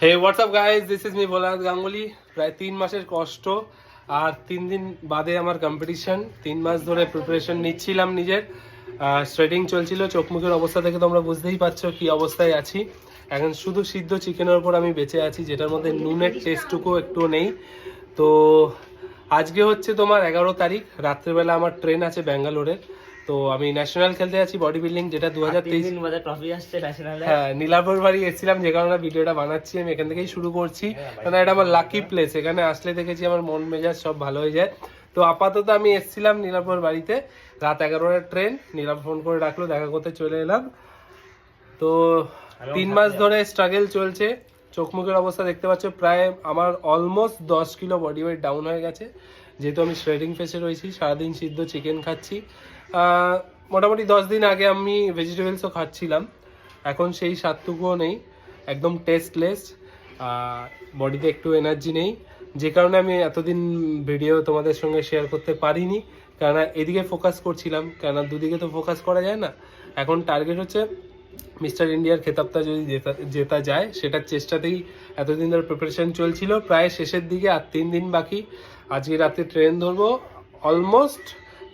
Hey WhatsApp guys, this is me Bholanath Ganguly. প্রায় 3 মাসের কষ্ট আর 3 দিন বাদে আমার কম্পিটিশন। 3 মাস ধরে প্রিপারেশন নিচ্ছিলাম নিজের, স্ট্রেটিং চলছিল। চোখ মুখের অবস্থা থেকে তোমরা বুঝতেই পারছো কি অবস্থায় আছি। এখন শুধু সিদ্ধ চিকেনের উপর আমি বেঁচে আছি, যেটার মধ্যে নুনের টেস্টটুকু একটুও নেই। তো আজকে হচ্ছে তোমার 11 তারিখ, রাত্রেবেলা আমার ট্রেন আছে ব্যাঙ্গালোরের। তো আমি ন্যাশনাল খেলতে যাচ্ছি বডি বিল্ডিং, যেটা 2023 হ্যাঁ নীলাম্বর বাড়ি এসেছিলাম, যে কারণে ভিডিওটা বানাচ্ছি। আমি এখান থেকেই শুরু করছি, কারণ এটা আমার লাকি প্লেস। এখানে আসলে দেখেছি আমার মন মেজাজ সব ভালো হয়ে যায়। তো আপাতত আমি এসেছিলাম নীলাম্বর বাড়িতে, রাত 11টার ট্রেন। নীলাম ফোন করে ডাকলো, দেখা করতে চলে এলাম। তো 3 মাস ধরে স্ট্রাগল চলছে। চোখ মুখের অবস্থা দেখতে পাচ্ছ, প্রায় আমার almost 10 kilo body weight down হয়ে গেছে, যেহেতু আমি শ্রেডিং ফেসে রয়েছি। সারাদিন সিদ্ধ চিকেন খাচ্ছি। মোটামুটি 10 দিন আগে আমি ভেজিটেবলসও খাচ্ছিলাম, এখন সেই স্বাদটুকুও নেই, একদম টেস্টলেস। বডিতে একটু এনার্জি নেই, যে কারণে আমি এতদিন ভিডিও তোমাদের সঙ্গে শেয়ার করতে পারিনি। কেননা এদিকে ফোকাস করছিলাম, কেননা দুদিকে তো ফোকাস করা যায় না। এখন টার্গেট হচ্ছে মিস্টার ইন্ডিয়ার খেতাবটা যদি জেতা যায়, সেটার চেষ্টাতেই এতদিন ধরে প্রিপারেশন চলছিল। প্রায় শেষের দিকে, আর 3 দিন বাকি। আজকে রাতে ট্রেন ধরবো, অলমোস্ট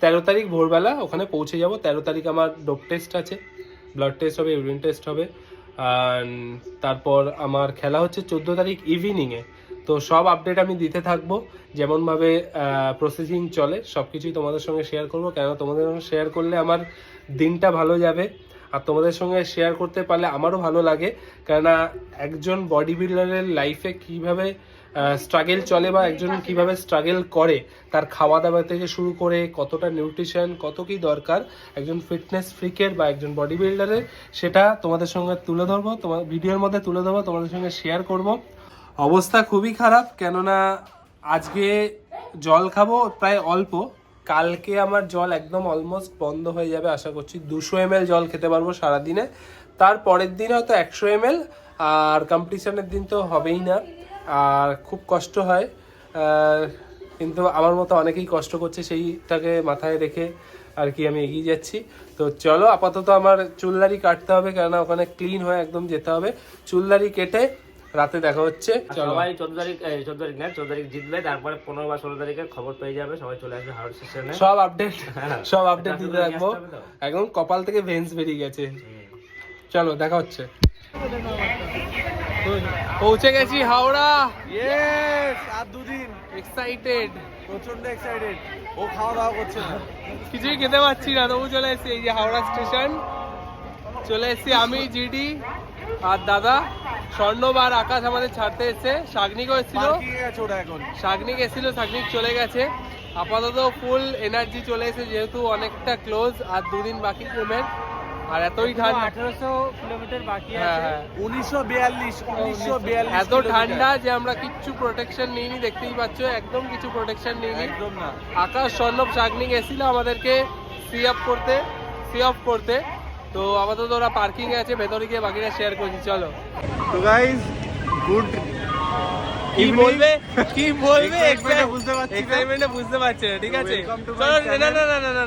13 তারিখ ভোরবেলা ওখানে পৌঁছে যাব। 13 তারিখ আমার ডোপ টেস্ট আছে, ব্লাড টেস্ট হবে, ইউরিন টেস্ট হবে। তারপর আমার খেলা হচ্ছে 14 তারিখ ইভিনিংয়ে। তো সব আপডেট আমি দিতে থাকবো, যেমনভাবে প্রসেসিং চলে সব কিছুই তোমাদের সঙ্গে শেয়ার করবো। কেন তোমাদের সঙ্গে শেয়ার করলে আমার দিনটা ভালো যাবে, আর তোমাদের সঙ্গে শেয়ার করতে পারলে আমারও ভালো লাগে। কেননা একজন বডি বিল্ডারের লাইফে কীভাবে স্ট্রাগল চলে, বা একজন কিভাবে স্ট্রাগল করে, তার খাওয়া দাওয়া থেকে শুরু করে কতটা নিউট্রিশন, কত কি দরকার একজন ফিটনেস ফ্রিকের বা একজন বডি বিল্ডারের, সেটা তোমাদের সঙ্গে তুলে ধরবো, তোমার ভিডিওর মধ্যে তুলে ধরবো, তোমাদের সঙ্গে শেয়ার করব। অবস্থা খুবই খারাপ, কেননা আজকে জল খাবো প্রায় অল্প। কালকে আমার জল একদম অলমোস্ট বন্ধ হয়ে যাবে আশা করছি। 200 ml জল খেতে পারবো সারাদিনে। তার পরের দিন হয়তো 100 ml, আর কম্পিটিশনের দিন তো হবেই না। আর খুব কষ্ট হয়, কিন্তু আমার মতো অনেকেই কষ্ট করছে, সেইটাকে মাথায় রেখে আর কি আমি এগিয়ে যাচ্ছি। তো চলো, আপাতত আমার চুলদাড়ি কাটতে হবে, কেননা ওখানে ক্লিন হয়ে একদম যেতে হবে। চুলদাড়ি কেটে রাতে দেখা হচ্ছে। সবাই 14 তারিখ জিতবে, তারপরে 15 বা 16 তারিখের খবর পেয়ে যাবে, সবাই চলে আসবে হাওড়া স্টেশনে। সব আপডেট দিতে থাকবো। একদম কপাল থেকে ভেন্স বেরিয়ে গেছে। চলো দেখা হচ্ছে। পৌঁছে গেছি হাওড়া। ইয়েস, আর 2 দিন। এক্সাইটেড, প্রচন্ড এক্সাইটেড। ও খাওয়া দাওয়া করছে না, কিছুই খেতে পাচ্ছি না, তবু চলে এসেছি। এই যে হাওড়া স্টেশন চলে এসেছি আমি, জিডি আর দাদা। স্বর্ণব আর আকাশ আমাদের ছাড়তে এসছে। শাগনিকও এসেছিল, শাগনিক এসেছিল, শাগনিক চলে গেছে। আপাতত ফুল এনার্জি চলে এসেছে, যেহেতু অনেকটা ক্লোজ, আর 2 দিন বাকি ট্রেনের। আর এতই ঠান্ডা, 1800 কিলোমিটার বাকি আছে। হ্যাঁ 1942 এত ঠান্ডা যে আমরা কিচ্ছু প্রোটেকশন নিইনি, দেখতেই পাচ্ছ, একদম কিছু প্রোটেকশন নিইনি। একদম না। আকাশ, স্বর্ণব, শাগনিক এসেছিল আমাদেরকে সি অফ করতে। তো আপাতত ওরা পার্কিং এ আছে, ভেতরে গিয়ে বাকিটা শেয়ার করছি। চলো। তো গাইস, গুড কি বলবে বুঝতে পারছি, এক্সাইটমেন্টে বুঝতে পারছে না, ঠিক আছে। Welcome to my চলো, channel.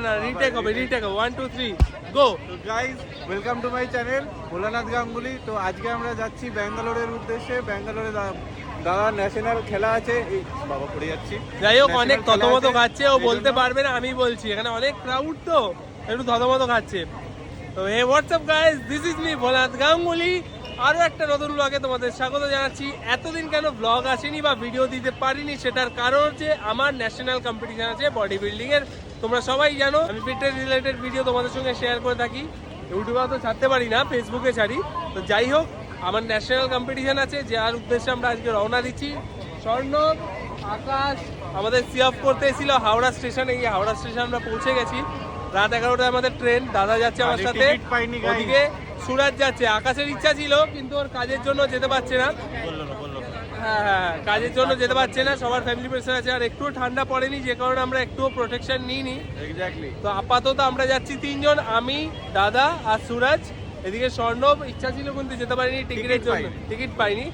না রিটেক হবে 1 2 3 গো। তো guys, welcome to my channel Bholanath Ganguly. তো আজকে আমরা যাচ্ছি ব্যাঙ্গালোরের উদ্দেশ্যে। ব্যাঙ্গালোরে দাদা ন্যাশনাল খেলা আছে। এই বাবা পড়ে যাচ্ছি। যাই হোক, অনেক National খেলা থতমত আছে, খাচ্ছে, ও এই বলতে জন্য- পারবে না, আমি বলছি। এখানে অনেক ক্রাউড, তো একটু থতমত খাচ্ছে। তো hey WhatsApp guys, this is me Bholanath Ganguly. আরও একটা নতুন ব্লগে তোমাদের স্বাগত জানাচ্ছি। এতদিন কেন ব্লগ আসেনি বা ভিডিও দিতে পারিনি, সেটার কারণ হচ্ছে আমার ন্যাশনাল কম্পিটিশন আছে বডি বিল্ডিং এর। তোমরা সবাই জানো আমি ফিটনেস রিলেটেড ভিডিও তোমাদের সঙ্গে শেয়ার করে থাকি। ইউটিউবে তো ছাড়তে পারি না, ফেসবুকে ছাড়ি। তো যাই হোক, আমার ন্যাশনাল কম্পিটিশন আছে, যার উদ্দেশ্যে আমরা আজকে রওনা দিচ্ছি। স্বর্ণব, আকাশ আমাদের সি অফ করতে এসেছিল হাওড়া স্টেশনে। এই হাওড়া স্টেশন আমরা পৌঁছে গেছি। রাত 11টায় আমাদের ট্রেন। দাদা যাচ্ছে আমার সাথে, টিকিট পাইনি guys। ওদিকে সুরাজ যাচ্ছে। আকাশের ইচ্ছা ছিল, কিন্তু ওর কাজের জন্য যেতে পারছে না। হ্যাঁ, কাজের জন্য যেতে পারছে না, সবার ফ্যামিলি প্রেশার আছে। আর একটুও ঠান্ডা পড়েনি, যে কারণে আমরা একটুও প্রোটেকশন নিইনি। এক্স্যাক্টলি। তো আপাতত আমরা যাচ্ছি 3 জন, আমি, দাদা আর সুরাজ। এদিকে স্বর্ণব ইচ্ছা ছিল কিন্তু যেতে পারিনি টিকিটের জন্য, টিকিট পাইনি।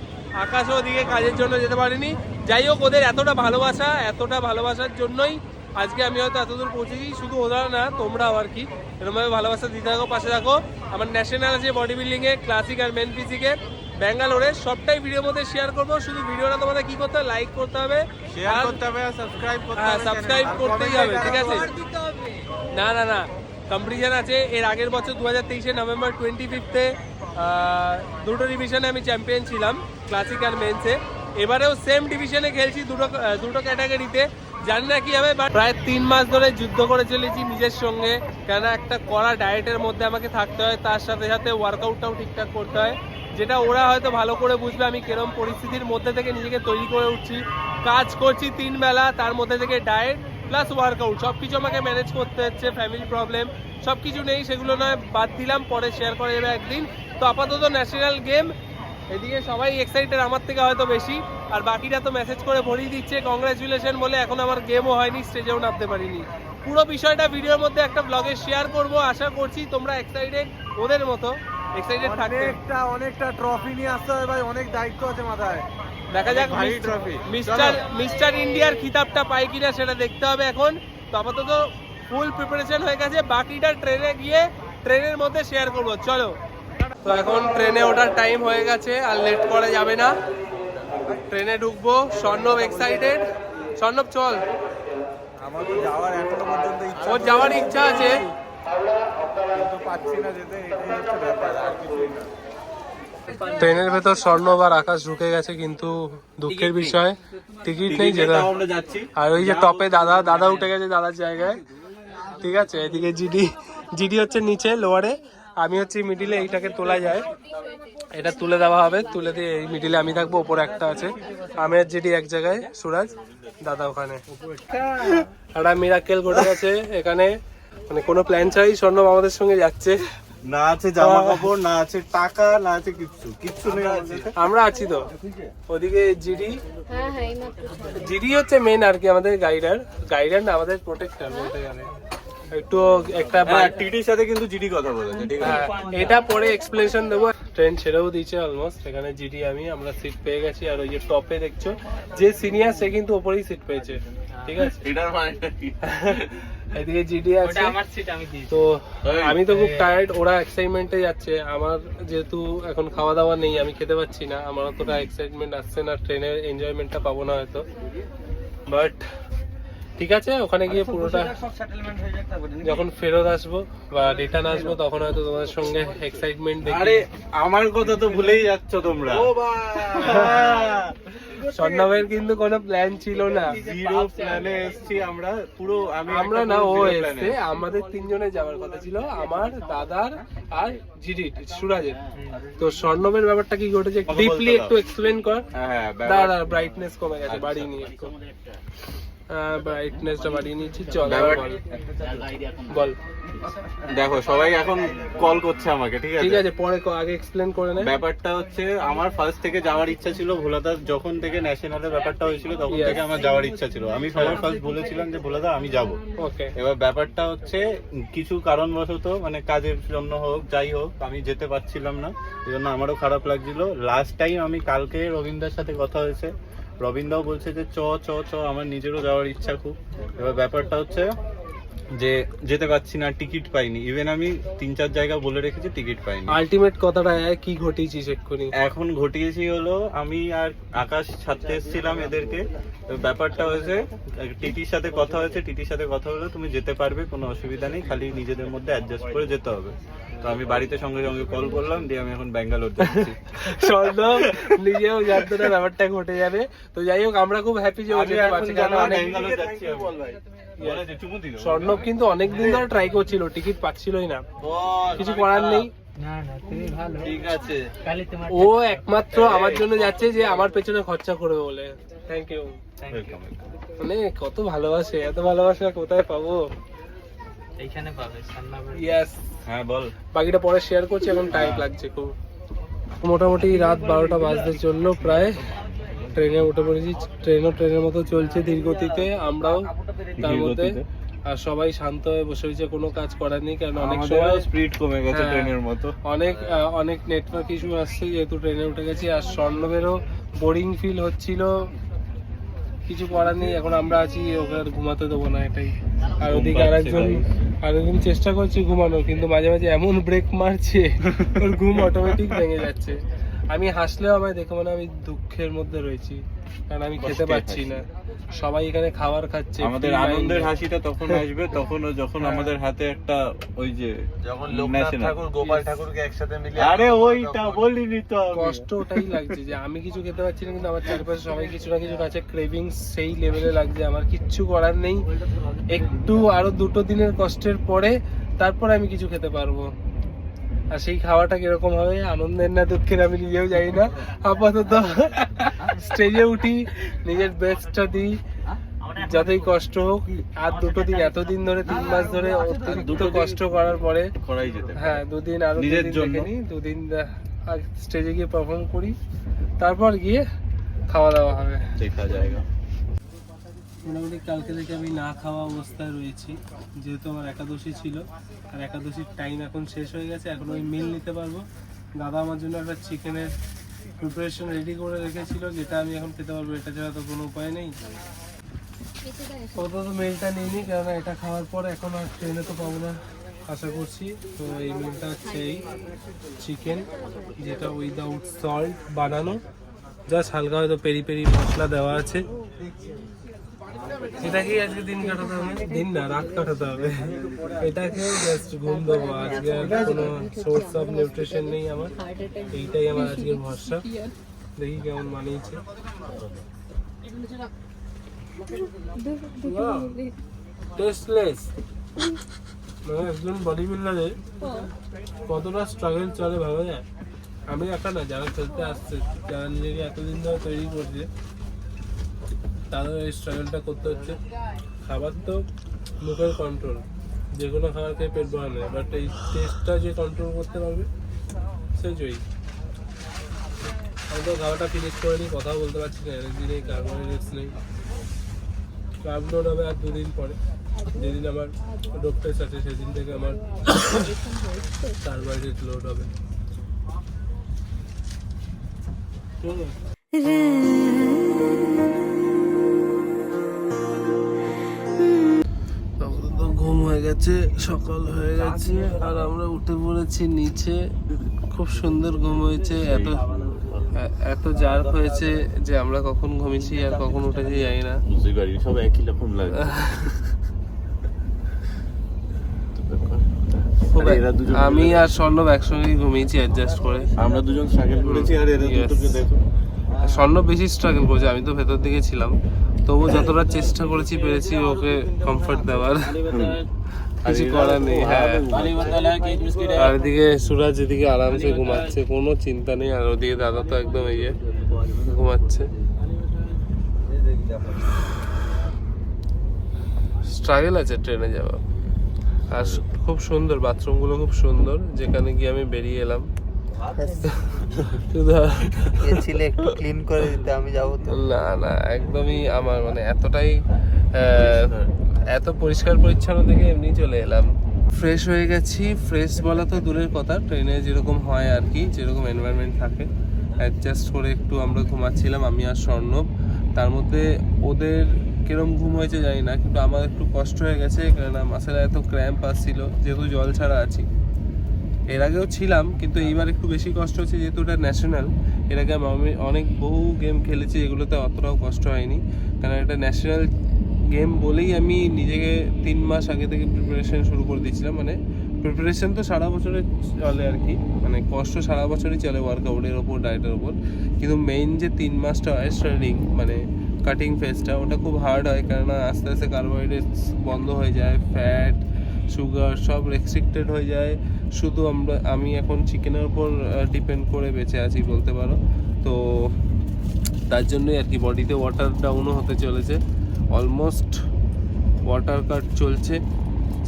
আকাশও ওদিকে কাজের জন্য যেতে পারিনি। যাই হোক, ওদের এতটা ভালোবাসার জন্যই আজকে আমি হয়তো এতদূর পৌঁছেছি। শুধু ওরা না, তোমরাও আর কি এরকমভাবে ভালোবাসা দিতে থাকো, পাশে থাকো। আমার ন্যাশনাল আছে বডি বিল্ডিংয়ে, ক্লাসিক আর মেন ফিজিকে। ব্যাঙ্গালোরের সবটাই ভিডিওর মধ্যে শেয়ার করবো। শুধু ভিডিওটা তোমাদের কি করতে হবে, লাইক করতে হবে, শেয়ার করতে হবে আর সাবস্ক্রাইব করতে হ্যাঁ হবে, সাবস্ক্রাইব channel। আর করতেই comment হবে, এ ঠিক আছে? না না না, কম্পিটিশন আছে। এর আগের বছর 2023 নভেম্বর 25-এ দুটো ডিভিশনে আমি চ্যাম্পিয়ন ছিলাম, ক্লাসিক আর মেন্সে। এবারেও সেম ডিভিশনে খেলছি, দুটো ক্যাটাগরিতে। জানি না কি হবে, বাট প্রায় 3 মাস ধরে যুদ্ধ করে চলেছি নিজের সঙ্গে, কেন একটা কড়া ডায়েটের মধ্যে আমাকে থাকতে হয়, তার সাথে সাথে ওয়ার্কআউটটাও ঠিকঠাক করতে হয়, যেটা ওরা হয়তো ভালো করে বুঝবে আমি কিরম পরিস্থিতির মধ্যে থেকে নিজেকে তৈরি করে উঠছি। কাজ করছি 3 বেলা, তার মধ্যে থেকে ডায়েট প্লাস ওয়ার্কআউট সব কিছু আমাকে ম্যানেজ করতে হচ্ছে। ফ্যামিলি প্রবলেম সব কিছু নেই, সেগুলো নয় বাদ দিলাম, পরে শেয়ার করা যাবে একদিন। তো আপাতত ন্যাশনাল গেম, এদিকে সবাই এক্সাইটেড আমার থেকে হয়তো বেশি, আর বাকিরা তো মেসেজ করে ভরিয়ে দিচ্ছে কংগ্রাচুলেশন বলে। এখন আমার গেমও হয়নি, স্টেজেও নামতে পারিনি। পুরো বিষয়টা ভিডিওর মধ্যে একটা ব্লগে শেয়ার করব, আশা করছি তোমরা এক্সাইটেড ওদের মতো এক্সাইটেড থাকবে। অনেকটা ট্রফি নিয়ে আসতে হবে ভাই, অনেক দায়িত্ব আছে মাথায়। দেখা যাক ভারী ট্রফি। মিস্টার ইন্ডিয়ার খিতাবটা পাই কিনা সেটা দেখতে হবে এখন। তো আপাতত ফুল প্রিপারেশন হয়ে গেছে, বাকিটা ট্রেনে গিয়ে ট্রেনের মধ্যে শেয়ার করব। চলো, তো এখন ট্রেনে ওঠার টাইম হয়ে গেছে, আর লেট করা যাবে না। ট্রেনে ঢুকবো, স্বর্ণব এক্সাইটেড। স্বর্ণব চল, আমার তো যাওয়ার এখনো পর্যন্ত ইচ্ছা, ওর যাওয়ার ইচ্ছা আছে, কিন্তু পাচ্ছি না যেতে, এটাই হচ্ছে ব্যাপার, আর কিছুই না। ট্রেনের ভেতর স্বর্ণব আর আকাশ ঢুকে গেছে, কিন্তু দুঃখের বিষয় টিকিট নেই, যেটা আমরা যাচ্ছি। আর ওই যে টপে দাদা উঠে গেছে দাদার জায়গায়, ঠিক আছে? এদিকে জিডি হচ্ছে নিচে লোয়ারে, আমি হচ্ছে মিডিলে। এইটাকে তোলা যায়, এটা তুলে দেওয়া হবে, তুলে দিয়ে এই মিডিলে আমি থাকবো, ওপরে একটা আছে। আমি আর জিডি এক জায়গায়, সুরাজ দাদা ওখানে। একটা মিরাকেল ঘটে গেছে এখানে, মানে কোনো প্ল্যান ছাড়াই স্বর্ণব আমাদের সঙ্গে যাচ্ছে। না আছে জামা কাপড়, না আছে টাকা, না আছে কিচ্ছু নেই। আমরা আছি তো। ওদিকে জিডি হচ্ছে মেন আর কি, আমাদের গাইডার না, আমাদের প্রোটেক্টর বলতে গেলে। একটু একটা টিটির সাথে কিন্তু জিডি কথা বলেছে, ঠিক আছে? এটা পরে এক্সপ্লেনেশন দেবো। ট্রেন ছেড়েও দিয়েছে অলমোস্ট, এখানে জিডি আমরা সিট পেয়ে গেছি। আর ওই যে টপে দেখছো যে সিনিয়র, সে কিন্তু ওপরেই সিট পেয়েছে, ঠিক আছে? এটার মানে এদিকে জিডি আছে, তো আমি তো খুব টায়ার্ড, ওরা এক্সাইটমেন্টে যাচ্ছে। আমার যেহেতু এখন খাওয়া দাওয়া নেই, আমি খেতে পাচ্ছি না, আমার অতটা এক্সাইটমেন্ট আসছে না, ট্রেনের এনজয়মেন্টটা পাবো না হয়তো। বাট ঠিক আছে, ওখানে গিয়ে পুরোটা যখন ফেরত আসবো বা রিটার্ন আসবো, তখন হয়তো তোমাদের সঙ্গে এক্সাইটমেন্ট দেখি। আরে আমার কথা তো ভুলেই যাচ্ছ তোমরা। স্বর্ণবের কিন্তু কোনো প্ল্যান ছিল না, জিরো প্ল্যানে এসেছি আমরা, পুরো আমরা না, ও এসছে। আমাদের 3 জনে যাওয়ার কথা ছিল, আমার, দাদার আর জিডি সুরাজের। তো স্বর্ণবের ব্যাপারটা কি ঘটেছে ডিপলি একটু এক্সপ্লেন কর। হ্যাঁ, দাদা ব্রাইটনেস কমে গেছে, বাড়িয়ে নিয়ে একটু ব্রাইটনেসটা বাড়িয়ে নিয়েছি। চল বল। দেখো সবাই এখন কল করছে আমাকে, ঠিক আছে? ঠিক আছে, পরে আগে এক্সপ্লেন করে নে। ব্যাপারটা হচ্ছে, আমার ফার্স্ট থেকে যাওয়ার ইচ্ছা ছিল ভোলাদা, যখন থেকে ন্যাশনালের ব্যাপারটা হয়েছিল তখন Yes. থেকে আমার যাওয়ার ইচ্ছা ছিল। আমি সবার ফার্স্ট বলেছিলাম যে ভোলাদা আমি যাব। ওকে, এবার ব্যাপারটা হচ্ছে কিছু কারণবশত, মানে কাজের জন্য হোক যাই হোক, আমি যেতে পারছিলাম না, এই জন্য আমারও খারাপ লাগছিল। লাস্ট টাইম আমি কালকে রবীন্দ্রের সাথে কথা হয়েছে, রবীন্দ্রও বলছে যে চ চ চ, আমার নিজেরও যাওয়ার ইচ্ছা খুব। এবার ব্যাপারটা হচ্ছে যে যেতে পারছি না, টিকিট পাইনি। ইভেন আমি 3-4 জায়গা বলে রেখেছি, টিকিট পাইনি। আলটিমেট কথাটা কি ঘটিয়েছিস এক্ষুনি? এখন ঘটিয়েছি হলো, আমি আর আকাশ ছাড়তে এসেছিলাম এদেরকে। তো ব্যাপারটা হয়েছে, টিটির সাথে কথা হয়েছে, টিটির সাথে কথা হলো তুমি যেতে পারবে, কোনো অসুবিধা নেই, খালি নিজেদের মধ্যে অ্যাডজাস্ট করে যেতে হবে। তো আমি বাড়িতে সঙ্গে সঙ্গে কল করলাম, দিয়ে আমি এখন ব্যাঙ্গালোর যাচ্ছি। স্বর্ণব নিজেও জানতো না ব্যাপারটা ঘটে যাবে। তো যাই হোক, আমরা খুব হ্যাপি যে ও যেতে পারছে, কারণ ব্যাঙ্গালোর যাচ্ছি আমি। স্বর্ণব কিন্তু অনেকদিন ধরে ট্রাই করছিল, টিকিট পাচ্ছিলই না, কিছু করার নেই। ঠিক আছে, ও একমাত্র আমার জন্য যাচ্ছে যে আমার পেছনে খরচা করবে বলে। Thank you. মানে কত ভালোবাসে, এত ভালোবাসা কোথায় পাবো? এইখানে পাবে ইয়েস। হ্যাঁ বল। বাকিটা পরে শেয়ার করছি, এখন টাইম লাগছে খুব। মোটামুটি রাত 12টা বাজতে চললো প্রায়। ট্রেনে উঠে পড়েছি, ট্রেনের মতো চলছে ধীরগতিতে, আমরাও তার মধ্যে। আর সবাই শান্ত হয়ে বসে রয়েছে, কোনো কাজ করার নেই, কারণ অনেক সময় স্পিড কমে গেছে হ্যাঁ, ট্রেনের মতো। অনেক নেটওয়ার্ক ইস্যু আসছে, যেহেতু ট্রেনে উঠে গেছি। আর স্বর্ণবেরও বোরিং ফিল হচ্ছিল, কিছু করার নেই। এখন আমরা আছি, ওকে আর ঘুমাতে দেবো না, এটাই। আর ওদিকে আরেকজন চেষ্টা করছি ঘুমানোর, কিন্তু মাঝে মাঝে এমন ব্রেক মারছে ওর ঘুম অটোমেটিক ভেঙে যাচ্ছে। আমি হাসলেও আমায় দেখে মনে হয় আমি দুঃখের মধ্যে রয়েছি, কারণ আমি খেতে কষ্টে পাচ্ছি না। সবাই এখানে খাবার খাচ্ছে, আমাদের free আনন্দের mind-এ। হাসিটা তখন আসবে যখন আমাদের হাতে একটা ওই যে যখন লোকনাথ national- ঠাকুর গোপাল ঠাকুরকে একসাথে মিলিয়ে আরে ওইটা বলিনি তো আমি। কষ্ট ওটাই লাগছে যে আমি কিছু খেতে পারছি না, কিন্তু আমার চারপাশে সবাই কিছু না কিছু কাছে ক্রেভিংস সেই লেভেলে লাগছে। আমার কিচ্ছু করার নেই, একটু আরো 2 দিনের কষ্টের পরে তারপর আমি কিছু খেতে পারবো। আর সেই খাওয়াটা কিরকম হবে, আনন্দের না দুঃখের আমি নিজেও জানি না। আপাতত স্টেজে উঠি, নিজের বেস্টটা দিই, যতই কষ্ট হোক। আর 2 দিন, এতদিন ধরে 3 মাস ধরে অতিরিক্ত কষ্ট করার পরে করাই যেতে পারে। হ্যাঁ 2 দিন আরো নিজের 2 দিন জন্য। দেখে নিই, 2 দিন স্টেজে গিয়ে পারফর্ম করি, তারপর গিয়ে খাওয়া দাওয়া হবে। দেখা জায়গা। মোটামুটি কালকে থেকে আমি না খাওয়া অবস্থায় রয়েছি, যেহেতু আমার একাদশী ছিল, আর একাদশীর টাইম এখন শেষ হয়ে গেছে। এখন ওই মিল নিতে পারবো। দাদা আমার জন্য একটা চিকেনের প্রিপারেশন রেডি করে রেখেছিল, যেটা আমি এখন খেতে পারবো। এটা ছাড়া তো কোনো উপায় নেই। আপাতত মিলটা নিইনি, কেননা এটা খাওয়ার পর এখন আর ট্রেনে তো পাবো না আশা করছি। তো এই মিলটা হচ্ছে এই চিকেন, যেটা উইদাউট সল্ট বানানো, জাস্ট হালকা হয়তো পেরি পেরি মশলা দেওয়া আছে। এটাকেই আজকে দিন কাটাতে হবে, দিন না রাত কাটাতে হবে। এটাকে জাস্ট ঘুম দেবো। আজকে আর কোনো সোর্স অফ নিউট্রিশন নেই আমার, এইটাই আমার আজকের ভরসা। দেখি কেমন মানিয়েছে। টেস্টলেস, মানে একজন বডি বিল্ডারের কতটা স্ট্রাগল চলে ভাবা যায়। আমি একটা না, যারা খেলতে আসছে, যারা নিজেকে এতদিন ধরে তৈরি করছে, তাদের এই স্ট্রাগলটা করতে হচ্ছে। খাবার তো মুখের কন্ট্রোল, যে কোনো খাবার খেয়ে পেট ভরা নেয়, বাট এই টেস্টটা যে কন্ট্রোল করতে পারবে সে জয়ী। আমি তো খাবারটা ফিনিশ করে নিই, কথাও বলতে পারছি না, এনার্জি নেই, কার্বোহাইড্রেটস নেই। কার্ব লোড হবে আর 2 দিন পরে, যেদিন আমার ডোপ টেস্ট আছে সেদিন থেকে আমার কার্বোহাইড্রেট লোড হবে। চলো। ঘুম হয়ে গেছে, সকাল হয়ে গেছে, আর আমরা উঠে পড়েছি নিচে। খুব সুন্দর ঘুম হয়েছে, এত জার্ক হয়েছে যে আমরা কখন ঘুমিয়েছি আর কখন উঠেছি জানি না। বুঝতে পারি, সব একই রকম লাগে। আমি আর স্বর্ণব একসঙ্গেই ঘুমিয়েছি অ্যাডজাস্ট করে। আমরা দুজন স্ট্রাগল করেছি, আর এরা Yes. দুটোকে দেখো। স্বর্ণব বেশি স্ট্রাগল করেছে, আমি তো ভেতর দিকে ছিলাম। তবু যতটা চেষ্টা করেছি পেরেছি ওকে কমফর্ট দেওয়ার, কিছু করার নেই। হ্যাঁ, আর এদিকে সুরাজ এদিকে আরামসে ঘুমাচ্ছে, কোনো চিন্তা নেই। আর ওদিকে দাদা তো একদম এই যে ঘুমাচ্ছে। স্ট্রাগল আছে ট্রেনে যাওয়া। আর খুব সুন্দর, বাথরুমগুলো খুব সুন্দর, যেখানে গিয়ে আমি বেরিয়ে এলাম। শুধু ছিলে একটু ক্লিন করে দিতে, আমি যাবো তো। না না, একদমই আমার মানে এতটাই এত পরিষ্কার পরিচ্ছন্ন থেকে এমনি চলে এলাম। ফ্রেশ হয়ে গেছি। ফ্রেশ বলা তো দূরের কথা, ট্রেনে যেরকম হয় আর কি, যেরকম এনভায়রনমেন্ট থাকে অ্যাডজাস্ট করে একটু আমরা ঘুমাচ্ছিলাম, আমি আর স্বর্ণব। তার মধ্যে ওদের কিরম ঘুম হয়েছে জানি না, কিন্তু আমার একটু কষ্ট হয়ে গেছে, কেননা মাসেরা এত ক্র্যাম্প আসছিল, যেহেতু জল ছাড়া আছি। এর আগেও ছিলাম, কিন্তু এইবার একটু বেশি কষ্ট হচ্ছে, যেহেতু এটা ন্যাশনাল। এর আগে আমি অনেক বহু গেম খেলেছি, এগুলোতে অতটাও কষ্ট হয়নি, কারণ এটা ন্যাশনাল গেম বলেই আমি নিজেকে 3 মাস আগে থেকে প্রিপারেশন শুরু করে দিয়েছিলাম। মানে প্রিপারেশন তো সারা বছরে চলে আর কি, মানে কষ্ট সারা বছরই চলে ওয়ার্কআউটের ওপর, ডায়েটের ওপর। কিন্তু মেইন যে 3 মাসটা হয় স্টার্টিং, মানে কাটিং ফেজটা, ওটা খুব হার্ড হয়, কেননা আস্তে আস্তে কার্বোহাইড্রেটস বন্ধ হয়ে যায়, ফ্যাট, সুগার সব রেস্ট্রিক্টেড হয়ে যায়। শুধু আমি এখন চিকেনের উপর ডিপেন্ড করে বেঁচে আছি বলতে পারো। তো তার জন্যই আর কি বডিতে ওয়াটার ডাউনও হতে চলেছে, অলমোস্ট ওয়াটার কাট চলছে,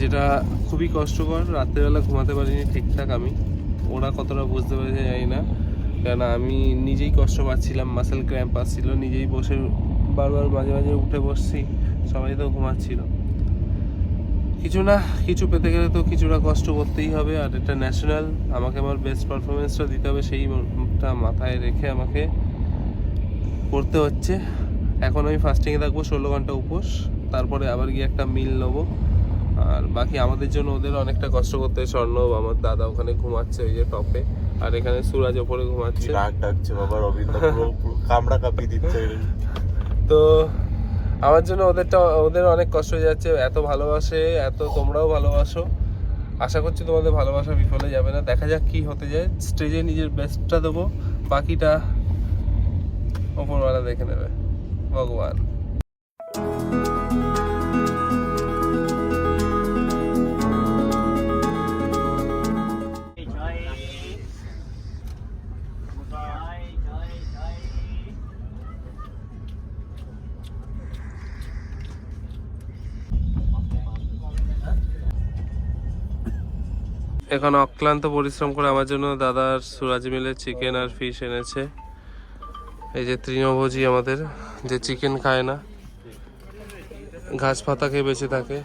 যেটা খুবই কষ্টকর। রাত্রেবেলা ঘুমাতে পারিনি ঠিকঠাক আমি, ওরা কতটা বুঝতে পেরেছে জানি না, কেন আমি নিজেই কষ্ট পাচ্ছিলাম, মাসেল ক্র্যাম্প আসছিল, নিজেই বসে বারবার মাঝে মাঝে উঠে বসছি, সবাই তো ঘুমাচ্ছিল। কিছু না কিছু পেতে গেলে তো কিছুটা কষ্ট করতেই হবে, আর এটা ন্যাশনাল, আমাকে আমার বেস্ট পারফরমেন্সটা দিতে হবে, সেইটা মাথায় রেখে আমাকে করতে হচ্ছে। এখন আমি ফাস্টিংয়ে থাকবো 16 ঘন্টা উপোস, তারপরে আবার গিয়ে একটা মিল নেবো। আর বাকি আমাদের জন্য ওদের অনেকটা কষ্ট করতে হয়। স্বর্ণব আমার দাদা ওখানে ঘুমাচ্ছে ওই যে টপে, আর এখানে সুরাজ ওপরে ঘুমাচ্ছে। রাগ ডাকছে বাবা, রবীন্দ্র পুরো কামড়া কাঁপিয়ে দিচ্ছে। তো আমার জন্য ওদের অনেক কষ্ট হয়ে যাচ্ছে, এত ভালোবাসে, এত তোমরাও ভালোবাসো। আশা করছি তোমাদের ভালোবাসা বিফলে যাবে না। দেখা যাক কি হতে যায়। স্টেজে নিজের বেস্টটা দেবো, বাকিটা ওপরওয়ালা দেখে নেবে, ভগবান। এখন অক্লান্ত পরিশ্রম করে আমার জন্য দাদার সুরাজ মিলে চিকেন আর ফিশ এনেছে। এই যে তৃণভোজী আমাদের, যে চিকেন খায় না, ঘাস পাতা খেয়ে বেঁচে থাকে।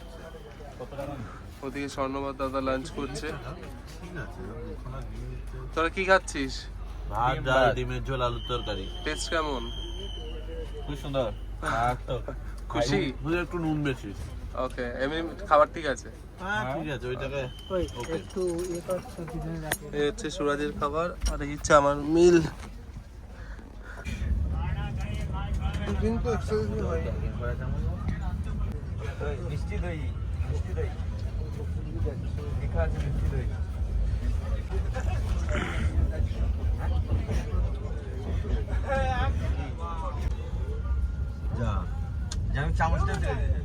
ওদিকে স্বর্ণবাদ দাদা লাঞ্চ করছে। তোরা কি খাচ্ছিস? ভাত, ডাল, ডিমের ঝোল, আলুর তরকারি। টেস্ট কেমন? খুব সুন্দর। খুশি? বুঝে একটু নুন বেশি। ওকে, এমনি খাবার ঠিক আছে? হ্যাঁ ঠিক আছে, ওই জায়গায় একটু ইয়ে করছো পিছনে রাখো। এই হচ্ছে সুরাজের খাবার, আর এই হচ্ছে আমার মিল। কিন্তু এক্সারসাইজ হয় মিষ্টি দই, মিষ্টি দই লেখা আছে, মিষ্টি দই। যা আমি চামচটা ফেলে দিয়েছি।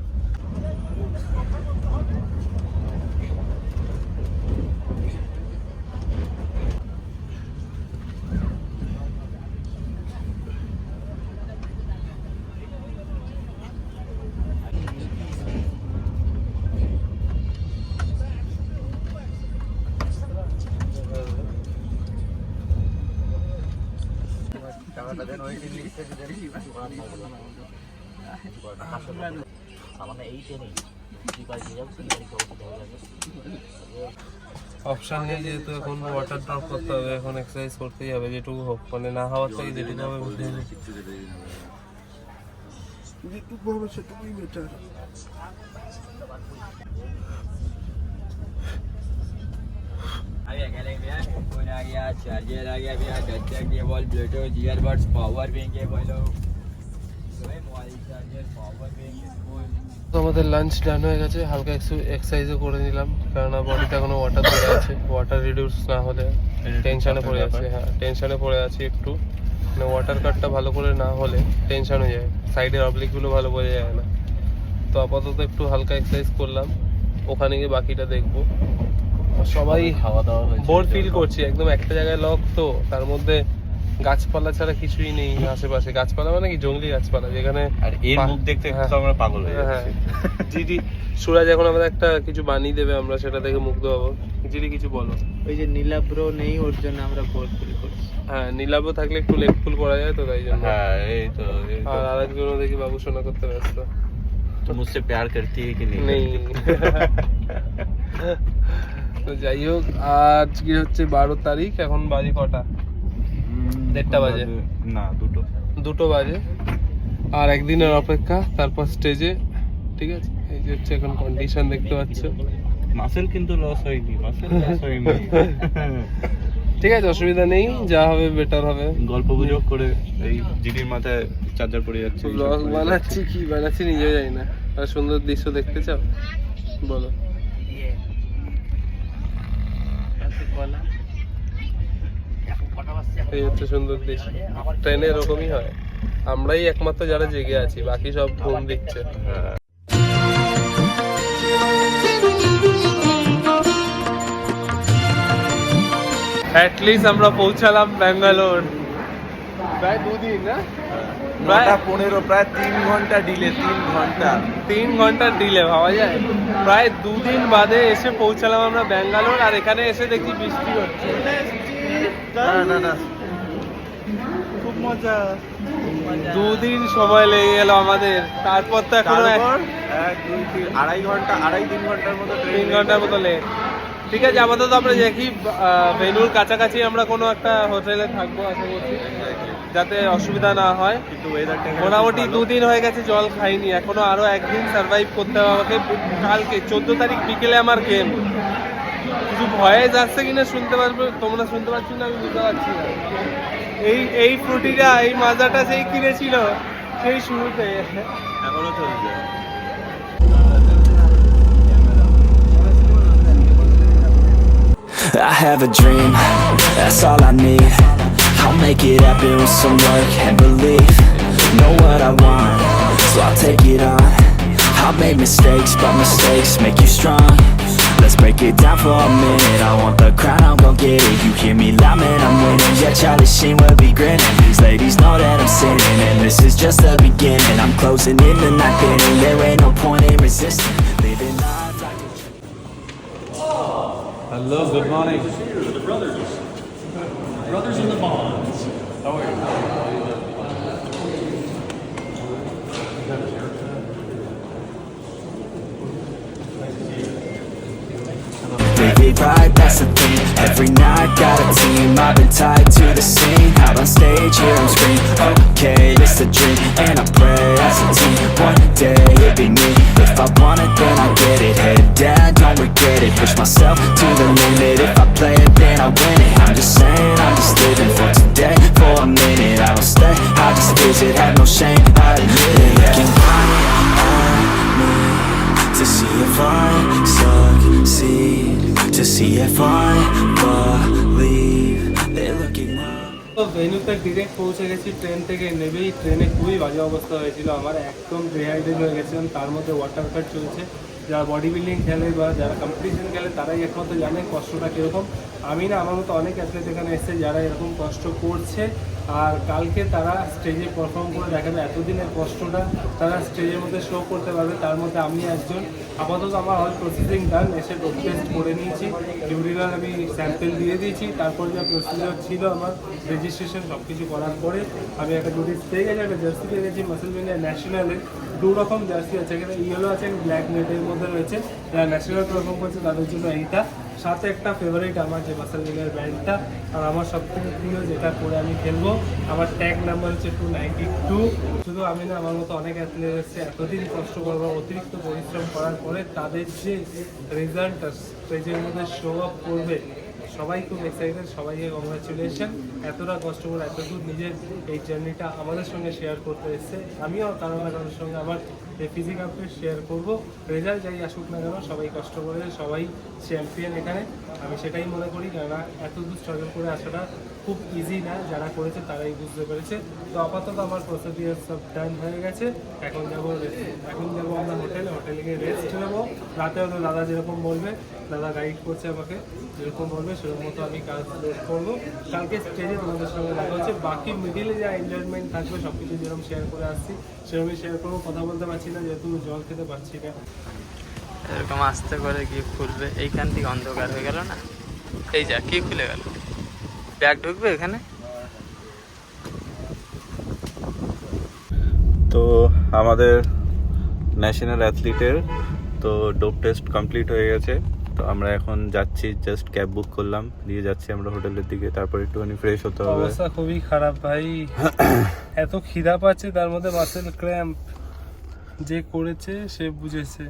অপশন নেই, যেহেতু এখন ওয়াটার ড্রপ করতে হবে, এখন এক্সারসাইজ করতেই হবে যেটুকু হোক, মানে না হওয়ার থেকে যেটুকু হবে বুঝতে হবে। যেটুকু হবে সেটুকুই বেটার। अभी अकेले में है, फोन आ गया, चार्जर आ गया, भैया duster cable, Bluetooth, earbuds, power bank है बोलो, mobile charger, power bank, phone. তো আমাদের লাঞ্চ ডান হয়ে গেছে, হালকা এক্সারসাইজও করে নিলাম, কেননা বডিতে এখনো ওয়াটার ধরে আছে। ওয়াটার রিডিউস না হলে টেনশনে পড়ে আছে। হ্যাঁ, টেনশনে পড়ে আছি একটু, মানে ওয়াটার কাটটা ভালো করে না হলে টেনশন হয়ে যায়, সাইডের অবলিকগুলো ভালো বোঝা যায় না। তো আপাতত একটু হালকা এক্সারসাইজ করলাম, ওখানে গিয়ে বাকিটা দেখবো। সবাই খাওয়া দাওয়া বোর ফিল করছি, একদম একটা জায়গায় লক, তো তার মধ্যে গাছপালা ছাড়া কিছুই নেই আশেপাশে। গাছপালা মানে কি, জঙ্গলি গাছপালা, যেখানে আর এর মুখ দেখতে হ্যাঁ। তো আমরা পাগল হয়ে হ্যাঁ, যাচ্ছি। জিডি সুরাজ এখন আমাদের একটা কিছু বানিয়ে দেবে, আমরা সেটা দেখে মুগ্ধ হবো। জিডি কিছু বলো। ওই যে নীলাব্রো নেই, ওর জন্য আমরা বোর ফিল করছি। হ্যাঁ, নীলাভ থাকলে একটু লেগ ফুল করা যায়, তো তাই জন্য। হ্যাঁ, এই তো আর আরেকজনও দেখি বাবুসোনা করতে ব্যস্ত। তো মুঝসে প্যার করতি है कि नहीं? নেই। তো যাই হোক, আজকে হচ্ছে 12 তারিখ, এখন বাজে কটা? 1:30 বাজে না, 2 বাজে। আর একদিনের অপেক্ষা, তারপর স্টেজে। ঠিক আছে, এই যে হচ্ছে এখন কন্ডিশন দেখতে পাচ্ছ। মাসেল কিন্তু লস হয়নি, মাসেল লস হয়নি। ঠিক আছে, অসুবিধা নেই, যা হবে বেটার হবে। গল্প গুজব করে এই জিডির মাথায় চার্জার পড়ে যাচ্ছে। ব্লগ বানাচ্ছি, কি বানাচ্ছি নিজেও জানি না। আর সুন্দর দৃশ্য দেখতে চাও, বলো। এই হচ্ছে সুন্দর দৃশ্য। ট্রেনে এরকমই হয়, আমরাই একমাত্র যারা জেগে আছি, বাকি সব ঘুম দিচ্ছে। হ্যাঁ। অ্যাটলিস্ট আমরা পৌঁছালাম ব্যাঙ্গালোর। প্রায় 2 দিন না, 9:15, প্রায় 3 ঘন্টা ডিলে। 3 ঘন্টার ডিলে, ভাবা যায়। প্রায় 2 দিন বাদে এসে পৌঁছালাম আমরা ব্যাঙ্গালোর, আর এখানে এসে দেখি বৃষ্টি হচ্ছে। না খুব মজা। 2 দিন সময় লেগে গেল আমাদের, তারপর তো এখন 1, 2, 3, 3 ঘন্টার মতো 3 ঘন্টার মতো লেট। ঠিক আছে, আপাতত আমরা দেখি ভেনুর কাছাকাছি আমরা কোনো একটা হোটেলে থাকবো, আশা করছি, যাতে অসুবিধা না হয়। কিন্তু ওয়েদারটা মোটামুটি 2 দিন হয়ে গেছে জল খাইনি, এখনো আরো 1 দিন সার্ভাইভ করতে হবে আমাকে। কালকে 14 তারিখ বিকেলে আমার গেম, কিছু ভয়েস আসছে কিনা শুনতে পারবে, তোমরা শুনতে পাচ্ছ না আমি বুঝতে পারছি না। এই ফ্রুটিটা, এই মাজাটা সেই কিনেছিল সেই শুরুতে, এখনো চলছে। I have a dream, that's all I need. I'll make it happen with some work and belief. Know what I want, so I'll take it on. I've made mistakes, but mistakes make you strong. Let's break it down for a minute. I want the crown, I'm gon' get it. You hear me loud, man, I'm winning. Yeah, Charlie Sheen will be grinning. These ladies know that I'm sinning, and this is just the beginning. I'm closing in the night inning. There ain't no point in resisting. Living life like a Hello, good morning. Brothers in the bonds. live it right, that's the thing. Every night got a team, I've been tied to the scene. Out on stage, hear them scream, okay, it's a dream. And I pray as a team, one day it'll be me. If I want it, then I get it. Head down, don't regret it. Push myself to the limit. If I play it, then I win it. I'm just saying, I'm just living for today, for a minute. I don't stay, I just visit, have no shame, I admit it. Looking right at me, to see if I succeed, to see if I believe. They're looking up. তো ভেন্যুতে direct পৌঁছে গেছি, train থেকে নেবেই ট্রেনে খুবই বাজে অবস্থা হয়েছিল আমার, একদম ডিহাইড্রেট হয়ে গেছিলাম। তার মধ্যে ওয়াটার ফাইট চলছে। যারা বডি বিল্ডিং খেলে বা যারা কম্পিটিশন খেলে তারাই একমাত্র জানে কষ্টটা কীরকম। আমি না, আমার মতো অনেক অ্যাথলেট এখানে এসেছে যারা এরকম কষ্ট করছে, আর কালকে তারা স্টেজে পারফর্ম করে দেখাবে। এতদিনের কষ্টটা তারা স্টেজের মধ্যে শো করতে পারবে। তার মধ্যে আমি একজন। আপাতত আমার অল প্রসেসিং ডান, এসে ডোপ টেস্ট করে নিয়েছি, ইউরিনাল আমি স্যাম্পেল দিয়ে দিয়েছি। তারপর যা প্রসিজার ছিল আমার রেজিস্ট্রেশন সব কিছু করার পরে আমি একটা নোটিস পেয়ে গেছি, একটা জার্সি পেয়ে গেছি। মাসেল ইন্ডিয়া ন্যাশনালের 2 রকম জার্সি আছে, এখানে ইয়েলো আছে, ব্ল্যাক নেটের মধ্যে রয়েছে। যারা ন্যাশনাল পারফর্ম করছে তাদের জন্য এইটা, সাথে একটা ফেভারিট আমার যে মাসেল ইন্ডিয়ার ব্যান্ডটা। আর আমার সবথেকে প্রিয় যেটা পরে আমি খেলবো, আমার ট্যাগ নাম্বার হচ্ছে 292। শুধু আমি না, আমার মতো অনেক অ্যাথলেট এসছে এতদিন কষ্ট করবো, অতিরিক্ত পরিশ্রম করার পরে তাদের যে রেজাল্টটা স্টেজের মধ্যে শো আপ করবে, সবাই খুব এক্সাইটেড। সবাইকে কংগ্রাচুলেশন, এতটা কষ্ট করে এতদূর নিজের এই জার্নিটা আমাদের সঙ্গে শেয়ার করতে এসছে। আমিও কারো না কারোর সঙ্গে আমার এই ফিজিক্যাল আপডেট শেয়ার করবো। রেজাল্ট যাই আসুক না কেন, সবাই কষ্ট করে, সবাই চ্যাম্পিয়ন এখানে, আমি সেটাই মনে করি। কেননা এতদূর স্ট্রাগল করে আসাটা খুব ইজি না, যারা করেছে তারাই বুঝতে পেরেছে। তো আপাতত আমার প্রসিডিওর সব ডান হয়ে গেছে। এখন যাবো আমরা হোটেলে গিয়ে রেস্ট নেবো। রাতেও তো দাদা যেরকম বলবে, দাদা গাইড করছে আমাকে, যেরকম বলবে সেরকম মতো আমি কাজ লোড করবো। কালকে স্টেজে তোমাদের সঙ্গে দেখা হচ্ছে। বাকি মিডিলে যা এনজয়মেন্ট থাকবে সব কিছু যেরকম শেয়ার করে আসছি সেরকমই শেয়ার করবো। কথা বলতে পারছি না যেহেতু জল খেতে পারছি না। এরকম আস্তে করে গিয়ে খুলবে, এইখান থেকে অন্ধকার হয়ে গেল না, এই যা কি খুলে গেল, ব্যাগ ঢুকবে এখানে। তো আমাদের ন্যাশনাল অ্যাথলিটের তো ডোপ টেস্ট কমপ্লিট হয়ে গেছে। তো আমরা এখন যাচ্ছি, জাস্ট ক্যাব বুক করলাম, দিয়ে যাচ্ছি আমরা হোটেলের দিকে। তারপর একটুখানি ফ্রেশ হতে হবে। অবস্থা খুবই খারাপ ভাই, এত খিদা পাচ্ছে, তার মধ্যে মাসেল ক্র্যাম্প যে করেছে সে বুঝেছে।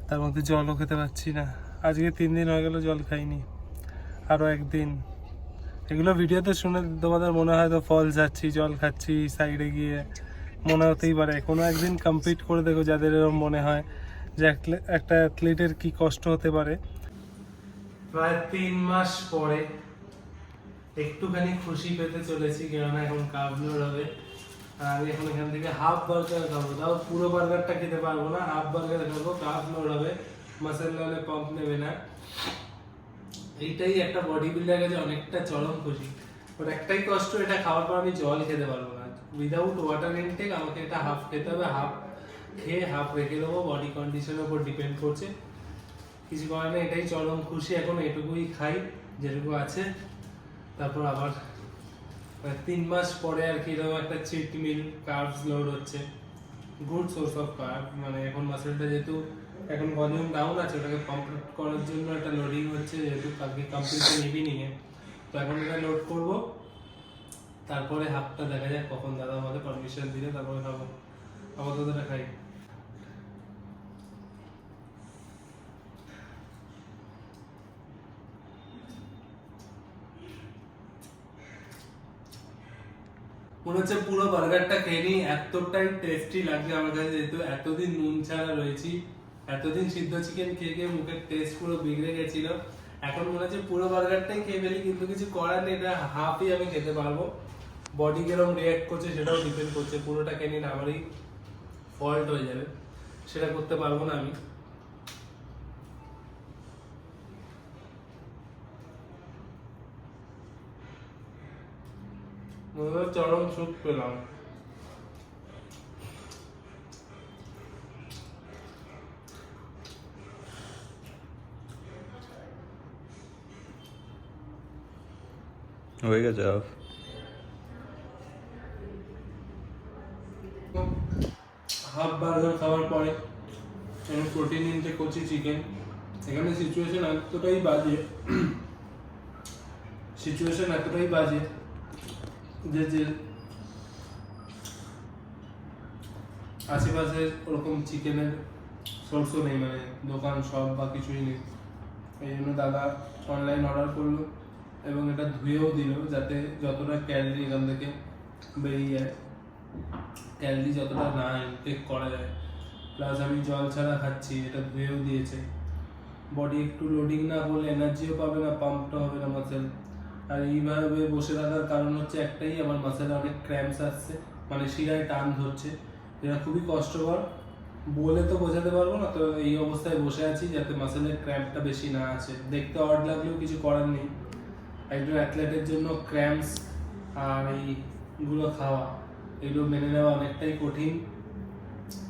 তার মধ্যে জলও খেতে পাচ্ছি না। আজকে 3 দিন হয়ে গেল জল খাইনি, আরও একদিন। এগুলো ভিডিওতে শুনে তোমাদের মনে হয় তো ফল যাচ্ছি, জল খাচ্ছি সাইডে গিয়ে, মনে হতেই পারে। কোনো একদিন কমপ্লিট করে দেখো যাদের এরকম মনে হয় যে একটা অ্যাথলিটের কি কষ্ট হতে পারে। প্রায় 3 মাস পরে একটুখানি খুশি পেতে চলেছি, কেননা এখন কার্ব লোড হবে। আর আমি এখন এখান থেকে হাফ বার্গার খাবো, তাও পুরো বার্গারটা খেতে পারবো না, হাফ বার্গার খাবো। কার্ব লোড হবে, মাসেল লেভেলে পাম্প নেবে না। এইটাই একটা বডি বিল্ডার কাছে অনেকটা চরম খুশি। বাট একটাই কষ্ট, এটা খাওয়ার পর আমি জল খেতে পারবো না। উইদাউট ওয়াটার ইনটেক আমাকে এটা হাফ খেতে হবে, হাফ খেয়ে হাফ রেখে দেবো। বডি কন্ডিশনের উপর ডিপেন্ড করছে, কিছু করার নেই। এটাই চরম খুশি। এখন এটুকুই খাই যেটুকু আছে, তারপর আবার 3 মাস পরে আর কি এরকম একটা চিট মিল, কার্বস লোড হচ্ছে, গুড সোর্স অফ কার্ব। মানে এখন মাসেলটা যেহেতু এখন ভলিউম ডাউন আছে, ওটাকে কমপ্লিট করার জন্য একটা লোডিং হচ্ছে, যেহেতু কালকে কমপ্লিট ইভিনিংয়ে। তো এখন এটা লোড করবো, তারপরে হাফটা দেখা যায় কখন দাদা আমাকে পারমিশন দিলে তারপরে খাবো। আপাতত এটা খাই। মনে হচ্ছে পুরো বার্গারটা খেয়ে নিই, এতটাই টেস্টি লাগছে আমার কাছে, যেহেতু এতদিন নুন ছাড়া রয়েছি, এতদিন সিদ্ধ চিকেন খেয়ে খেয়ে মুখের টেস্ট পুরো বিগড়ে গেছিল। এখন মনে হচ্ছে পুরো বার্গারটাই খেয়ে ফেলি, কিন্তু কিছু করার নেই, এটা হাফই আমি খেতে পারবো। বডি কিরকম রিয়াক্ট করছে সেটাও ডিপেন্ড করছে, পুরোটা খেয়ে নিন আমারই ফল্ট হয়ে যাবে, সেটা করতে পারবো না আমি। চরম সুখ পেলাম। হয়ে গেছে অফ। হাফ বার্গার খাওয়ার পরে আমি প্রোটিন ইনটেক করছি চিকেন। এখানে সিচুয়েশন এতটাই বাজে যে আশেপাশে ওরকম চিকেনের সোর্সও নেই, মানে দোকান সব বা কিছুই নেই। এই জন্য দাদা অনলাইন অর্ডার করলো এবং এটা ধুয়েও দিল, যাতে যতটা ক্যালোরি এখান থেকে বেরিয়ে যায়, ক্যালোরি যতটা না ইনটেক করা যায়। প্লাস আমি জল ছাড়া খাচ্ছি, এটা ধুয়েও দিয়েছে। বডি একটু লোডিং না করলে এনার্জিও পাবে না, পাম্পটা হবে না মাসেল। আর এইভাবে বসে থাকার কারণ হচ্ছে একটাই, আমার মাসেলে অনেক ক্র্যাম্পস আসছে, মানে শিরায় টান ধরছে, যেটা খুবই কষ্টকর, বলে তো বোঝাতে পারবো না। তো এই অবস্থায় বসে আছি যাতে মাসেলের ক্র্যাম্পটা বেশি না আসে। দেখতে অড লাগলেও কিছু করার নেই, একজন অ্যাথলেটের জন্য ক্র্যাম্পস আর এইগুলো খাওয়া, এগুলো মেনে নেওয়া অনেকটাই কঠিন,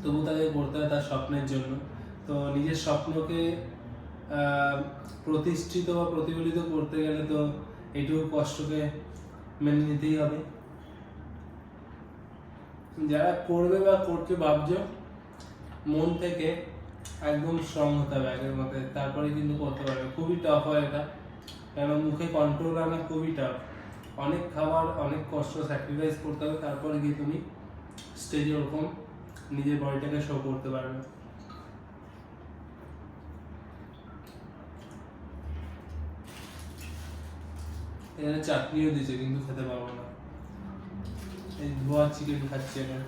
তবু তাকে করতে হয় তার স্বপ্নের জন্য। তো নিজের স্বপ্নকে প্রতিষ্ঠিত বা প্রতিফলিত করতে গেলে তো এইটুকু কষ্টকে মেনে নিতেই হবে। যারা করবে বা করতে ভাবছো, মন থেকে একদম স্ট্রং হতে হবে আগের মতে, তারপরে কিন্তু করতে পারবে। খুবই টাফ হয় এটা, কেন মুখে কন্ট্রোল আনা খুবই টাফ। অনেক খাবার, অনেক কষ্ট, স্যাক্রিফাইস করতে হবে, তারপরে গিয়ে তুমি স্টেজে ওরকম নিজের বডিটাকে শো করতে পারবে। এখানে চাটনিও দিয়েছে, কিন্তু খেতে পারবো না, এই ধোয়া চিকেন খাচ্ছি এখন।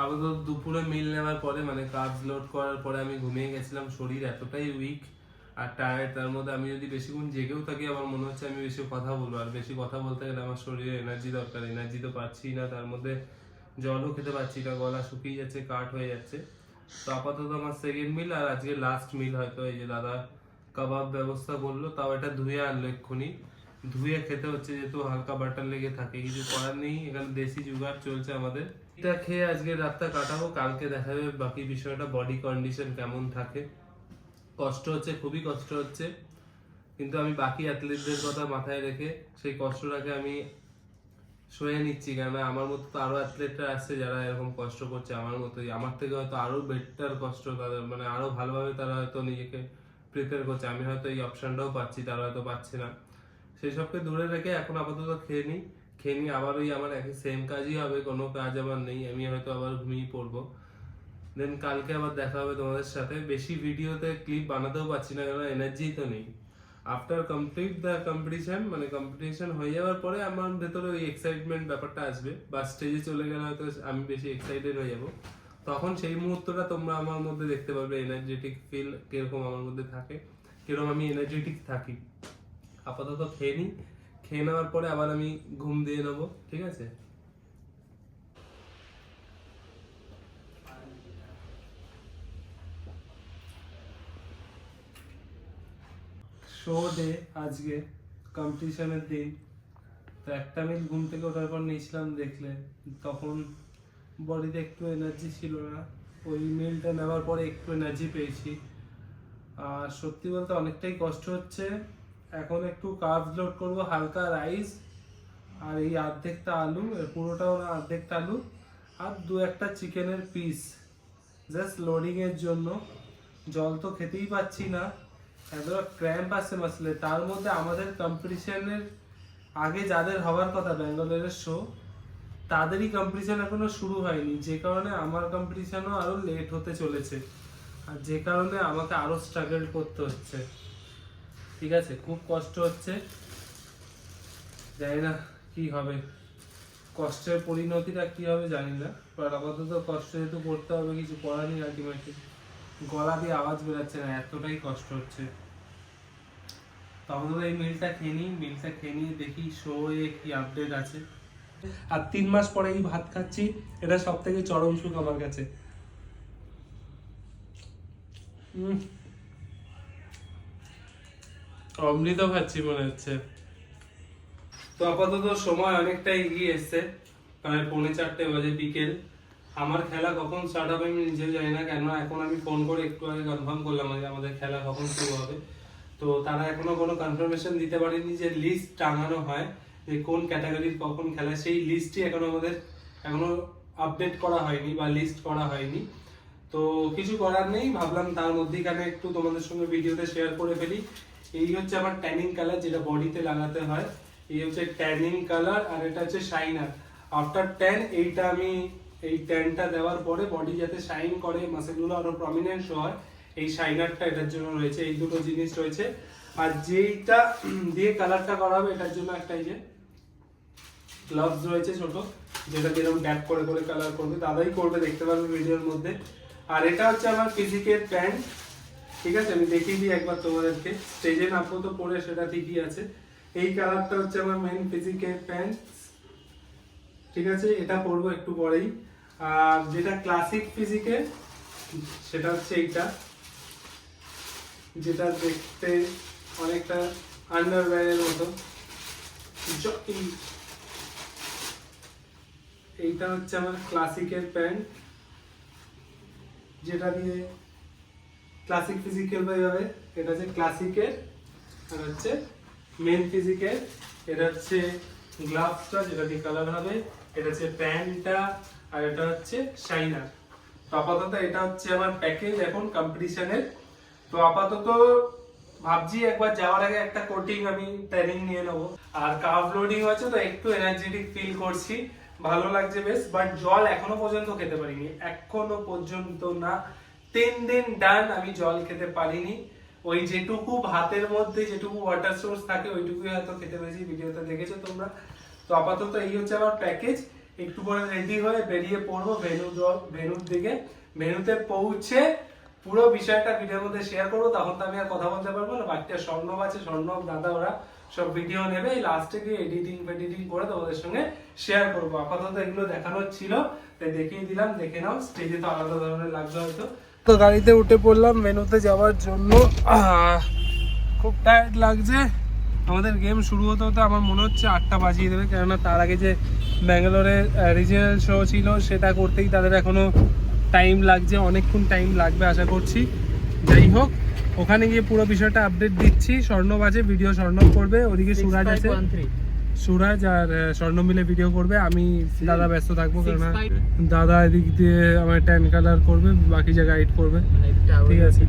আপাতত দুপুরে মিল নেওয়ার পরে, মানে কার্বস লোড করার পরে আমি ঘুমিয়ে গেছিলাম। শরীর এতটাই উইক আর টায়ার্ড, তার মধ্যে আমি যদি বেশিক্ষণ জেগেও থাকি আমার মনে হচ্ছে আমি বেশি কথা বলবো, আর বেশি কথা বলতে গেলে আমার শরীরে এনার্জি দরকার, এনার্জি তো পাচ্ছি না, তার মধ্যে জলও খেতে পাচ্ছি না, গলা শুকিয়ে যাচ্ছে, কাট হয়ে যাচ্ছে। তো আপাতত আমার সেকেন্ড মিল আর আজকে লাস্ট মিল হয়তো। এই যে দাদা কাবাব ব্যবস্থা করলো, তাও এটা ধুয়ে আনলো এক্ষুনি, ধুয়ে খেতে হচ্ছে, যেহেতু হালকা বাটার লেগে থাকে, কিছু করার নেই, এখানে দেশি জুগাড় চলছে আমাদের। এটা খেয়ে আজকে রাতটা কাটাবো, কালকে দেখা যাবে বাকি বিষয়টা, বডি কন্ডিশন কেমন থাকে। কষ্ট হচ্ছে, খুবই কষ্ট হচ্ছে, কিন্তু আমি বাকি অ্যাথলিটদের কথা মাথায় রেখে সেই কষ্টটাকে আমি সয়ে নিচ্ছি, কেন আমার মতো তো আরো অ্যাথলেটরা আসছে যারা এরকম কষ্ট করছে আমার মতোই, আমার থেকে হয়তো আরো বেটার কষ্ট তাদের, মানে আরো ভালোভাবে তারা হয়তো নিজেকে প্রিপেয়ার করছে। আমি হয়তো এই অপশনটাও পাচ্ছি, তারা হয়তো পাচ্ছে না। সেই সবকে দূরে রেখে এখন আপাতত খেয়ে নিই, আবার ওই আমার একই সেম কাজই হবে, কোনো কাজ আমার নেই, আমি হয়তো আবার ঘুমিয়ে পড়বো। দেন কালকে আবার দেখা হবে তোমাদের সাথে। বেশি ভিডিওতে ক্লিপ বানাতেও পারছি না, কারণ এনার্জি তো নেই। আফটার কমপ্লিট দ্য কম্পিটিশন, মানে কম্পিটিশন হয়ে যাওয়ার পরে আমার ভেতরে ওই এক্সাইটমেন্ট ব্যাপারটা আসবে, বা স্টেজে চলে গেলে হয়তো আমি বেশি এক্সাইটেড হয়ে যাব, তখন সেই মুহূর্তটা তোমরা আমার মধ্যে দেখতে পারবে, এনার্জেটিক ফিল কিরকম আমার মধ্যে থাকে, কিরকম আমি এনার্জেটিক থাকি। আপাতত খেয়ে নিই, খেয়ে নেওয়ার পরে আবার আমি ঘুম দিয়ে নেবো, ঠিক আছে? শো ডে আজকে, কম্পিটিশনের দিন। তো একটা মিল ঘুম থেকে ওঠার পর নিয়েছিলাম, দেখলে তখন বডিতে একটু এনার্জি ছিল না, ওই মিলটা নেওয়ার পরে একটু এনার্জি পেয়েছি। আর সত্যি বলতে অনেকটাই কষ্ট হচ্ছে। এখন একটু কার্বস লোড করবো, হালকা রাইস আর এই অর্ধেকটা আলু, পুরোটাও না অর্ধেকটা আলু, আর দু একটা চিকেনের পিস, জাস্ট লোডিংয়ের জন্য। জল তো খেতেই পাচ্ছি না, এতটা ক্র্যাম্প আসছে মাসলে। তার মধ্যে আমাদের কম্পিটিশনের আগে যাদের হওয়ার কথা ব্যাঙ্গালোরের শো, তাদেরই কম্পিটিশন এখনো শুরু হয়নি, যে কারণে আমার কম্পিটিশনও আরো লেট হতে চলেছে, আর যে কারণে আমাকে আরো স্ট্রাগল করতে হচ্ছে। ঠিক আছে, খুব কষ্ট হচ্ছে, জানি না কি হবে, কষ্টের পরিণতিটা কি হবে জানি না, বাট আপাতত কষ্ট যেহেতু করতে হবে, কিছু করার নেই আলটিমেটলি। গলা দিয়ে আওয়াজ বেরোচ্ছে না, এতটাই কষ্ট হচ্ছে। তাহলে এই মিলটা খেয়ে নিয়ে দেখি শো এ কি আপডেট আছে। আর 3 মাস পরে এই ভাত খাচ্ছি, এটা সব থেকে চরম সুখ আমার কাছে। অমৃত খাচ্ছি মনে হচ্ছে। তো আপাতত সময় অনেকটা এগিয়ে এসছে, প্রায় 3:45 বাজে বিকেল। আমার খেলা কখন স্টার্ট হবে আমি নিজেও জানি না, কেন এখন আমি ফোন করে একটু আগে কনফার্ম করলাম যে আমাদের খেলা কখন শুরু হবে। তো তারা এখনো কোনো কনফার্মেশন দিতে পারেনি যে লিস্ট টাঙানো হয় যে কোন ক্যাটাগরির কখন খেলা, সেই লিস্টই এখনো আপডেট করা হয়নি বা লিস্ট করা হয়নি। তো কিছু করার নেই, ভাবলাম তার মধ্যেখানে একটু তোমাদের সঙ্গে ভিডিওতে শেয়ার করে ফেলি। এই হচ্ছে আমার ট্যানিং কালার, যেটা বডিতে লাগাতে হয়। এই হচ্ছে ট্যানিং কালার, আর এটা হচ্ছে শাইনার। আফটার ট্যান এইটা আমি এই ট্যানটা দেওয়ার পরে বডি যাতে শাইন করে, মাসেলগুলো আরো প্রমিনেন্ট হয়, এই শাইনারটা এটার জন্য রয়েছে। এই দুটো জিনিস রয়েছে। আর যেইটা দিয়ে কালারটা করা হবে এটার জন্য একটা এই যে গ্লাভস রয়েছে ছোট, যেটা যেরকম ড্যাপ করে করে কালার করবে, দাদাই করবে, দেখতে পারবে ভিডিওর মধ্যে। আর এটা হচ্ছে আমার ফিজিকের প্যান্ট, ঠিক আছে, আমি দেখিয়ে দিই একবার তোমাদেরকে। স্টেজে নামবো তো পরে সেটা ঠিকই আছে। এই কালারটা হচ্ছে আমার মেইন ফিজিকের প্যান্ট, ঠিক আছে, এটা পরবো একটু পরেই। আর যেটা ক্লাসিক ফিজিকের সেটা হচ্ছে এইটা, যেটা দেখতে অনেকটা আন্ডারওয়্যারের মতো। এইটা হচ্ছে আমার ক্লাসিকের প্যান্ট, যেটা দিয়ে ক্লাসিক ফিজিক্যাল বাই হবে। এটা হচ্ছে ক্লাসিকের, আর হচ্ছে মেন ফিজিক্যাল। এটা হচ্ছে গ্লাভসটা যেটা দিয়ে কালার হবে, এটা হচ্ছে প্যান্টটা, আর এটা হচ্ছে শাইনার। তো আপাতত এটা হচ্ছে আমার প্যাকেজ এখন কম্পিটিশনের। তো আপাতত ভাবছি একবার যাওয়ার আগে একটা কোটিং আমি ট্রেনিং নিয়ে নেবো। আর কার্ব লোডিং হচ্ছে তো একটু এনার্জেটিক ফিল করছি, ভালো লাগছে বেশ। বাট জল এখনো পর্যন্ত খেতে পারিনি, এখনো পর্যন্ত না। 3 দিন ডান আমি জল খেতে পারিনি। ওই যেটুকু ভাতের মধ্যে যেটুকু ওয়াটার সোর্স থাকে ওইটুকুই হয়তো খেতে পেরেছি, ভিডিওতে দেখেছো তোমরা। তো আপাতত এই হচ্ছে আমার প্যাকেজ। একটু পরে রেডি হয়ে বেরিয়ে পড়বো ভেনুর দিকে। ভেনুতে পৌঁছে পুরো বিষয়টা ভিডিওর মধ্যে শেয়ার করবো, তখন তো আমি আর কথা বলতে পারবো না। বাকিটা স্বর্ণব আছে, স্বর্ণব দাদা ওরা সব ভিডিও নেবে, লাস্টে গিয়ে এডিটিং করে তোমাদের সঙ্গে শেয়ার করবো। আপাতত এগুলো দেখানোর ছিল তাই দেখিয়ে দিলাম, দেখে নাও। স্টেজে তো আলাদা ধরনের লাগবে হয়তো। তো গাড়িতে উঠে পড়লাম ভেনুতে যাওয়ার জন্য। খুব টায়ার্ড লাগছে। আমাদের গেম শুরু হতে হতে আমার মনে হচ্ছে 8টা বাজিয়ে দেবে, কেননা তার আগে যে ব্যাঙ্গালোরের রিজিওনাল শো ছিল সেটা করতেই তাদের এখনো টাইম লাগছে, অনেকক্ষণ টাইম লাগবে আশা করছি। যাই হোক, ওখানে গিয়ে পুরো বিষয়টা আপডেট দিচ্ছি। স্বর্ণব আছে, ভিডিও স্বর্ণব করবে, ওদিকে সুরাজ আছে, সুরাজ আর স্বর্ণ মিলে ভিডিও করবে। আমি দাদা ব্যস্ত থাকবো, কেননা দাদা এদিক দিয়ে আমার ট্যান কালার করবে, বাকি যে গাইড করবে, ঠিক আছে।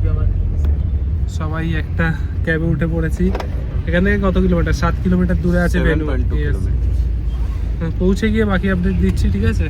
সবাই একটা ক্যাবে উঠে পড়েছি। এখান থেকে কত কিলোমিটার? 7 কিলোমিটার দূরে আছে ভেনু। পৌঁছে গিয়ে বাকি আপডেট দিচ্ছি, ঠিক আছে।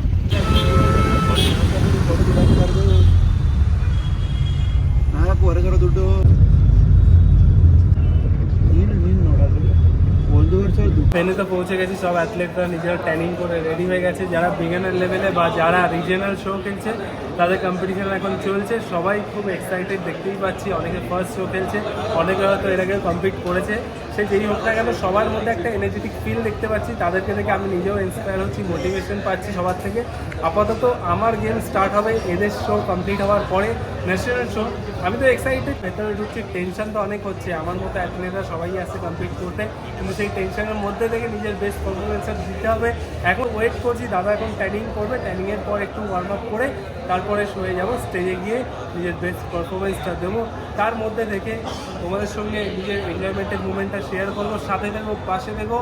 ভেনুতে পৌঁছে গেছি, সব অ্যাথলেটরা নিজেরা ট্রেনিং করে রেডি হয়ে গেছে। যারা বিগিনার লেভেলে বা যারা রিজিওনাল শো খেলছে তাদের কম্পিটিশন এখন চলছে। সবাই খুব এক্সাইটেড, দেখতেই পাচ্ছি। অনেকে ফার্স্ট শো খেলছে, অনেকে হয়তো এর আগে কমপ্লিট করেছে। সে যেই হোক না কেন, সবার মধ্যে একটা এনার্জেটিক ফিল দেখতে পাচ্ছি। তাদেরকে দেখে আমি নিজেও ইন্সপায়ার হচ্ছি, মোটিভেশন পাচ্ছি সবার থেকে। আপাতত আমার গেম স্টার্ট হবে এদের শো কমপ্লিট হওয়ার পরে, ন্যাশনাল শো। আমি তো এক্সাইটেড, ভেতরে ঢুকছি, টেনশন তো অনেক হচ্ছে। আমার মতো অ্যাথলেটরা সবাই আসছে কমপ্লিট করতে, কিন্তু সেই টেনশনের মধ্যে থেকে নিজের বেস্ট পারফরমেন্সটা দিতে হবে। এখন ওয়েট করছি, দাদা এখন ট্রেনিং করবে, ট্রেনিংয়ের পর একটু ওয়ার্ম আপ করে তারপরে শুয়ে যাব, স্টেজে গিয়ে নিজের বেস্ট পারফরমেন্সটা দেবো। তার মধ্যে থেকে তোমাদের সঙ্গে নিজের এনজয়মেন্টের মুমেন্টটা শেয়ার করবো, সাথে দেখবো, পাশে দেখবো।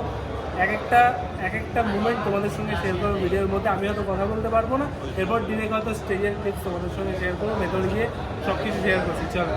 এক একটা মুমেন্ট তোমাদের সঙ্গে শেয়ার করবো ভিডিওর মধ্যে। আমি হয়তো কথা বলতে পারবো না, এরপর ডিরেক্ট হয়তো স্টেজের ক্লিপস তোমাদের সঙ্গে শেয়ার করবো, ভেতরে গিয়ে সব কিছু শেয়ার করছি। চলো।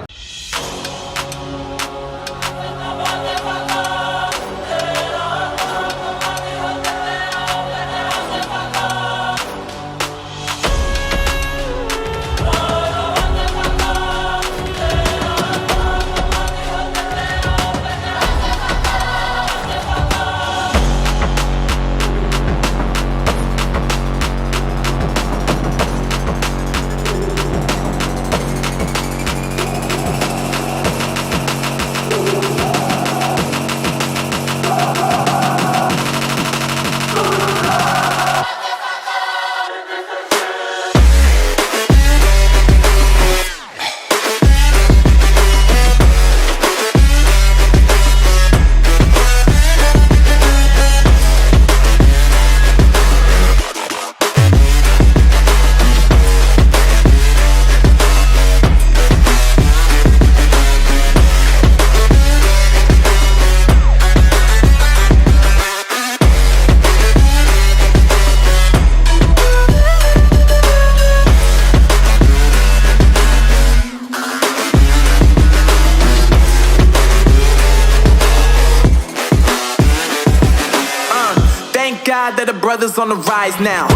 brothers on the rise now.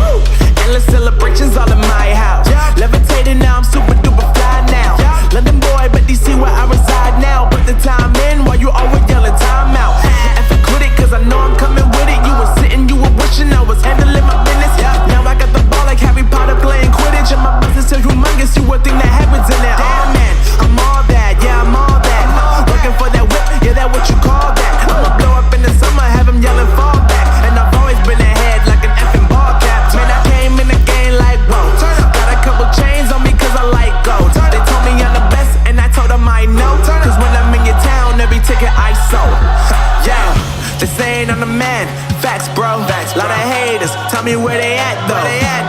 Endless celebrations all in my house. Levitating now, I'm super duper fly now. London boy, but DC where I reside now. Put the time in while you always yelling time out. And for quit it, cause I know I'm coming with it. You were sitting, you were wishing I was handling my business. Now I got the ball like Harry Potter playing Quidditch. And my business is humongous, you would think that happens in there. Damn man, I'm all that, yeah, I'm all that. Looking for that whip, yeah, that what you call that. I'ma blow up in the summer, have him yelling fall back. And I've always been ahead like an effing ball cap. Man, I came in the game like, whoa. Got a couple chains on me cause I like gold. They told me I'm the best and I told them I know. Cause when I'm in your town, every ticket I sold. Yeah, they saying I'm the man. Facts, bro. Lot of haters, tell me where they at though.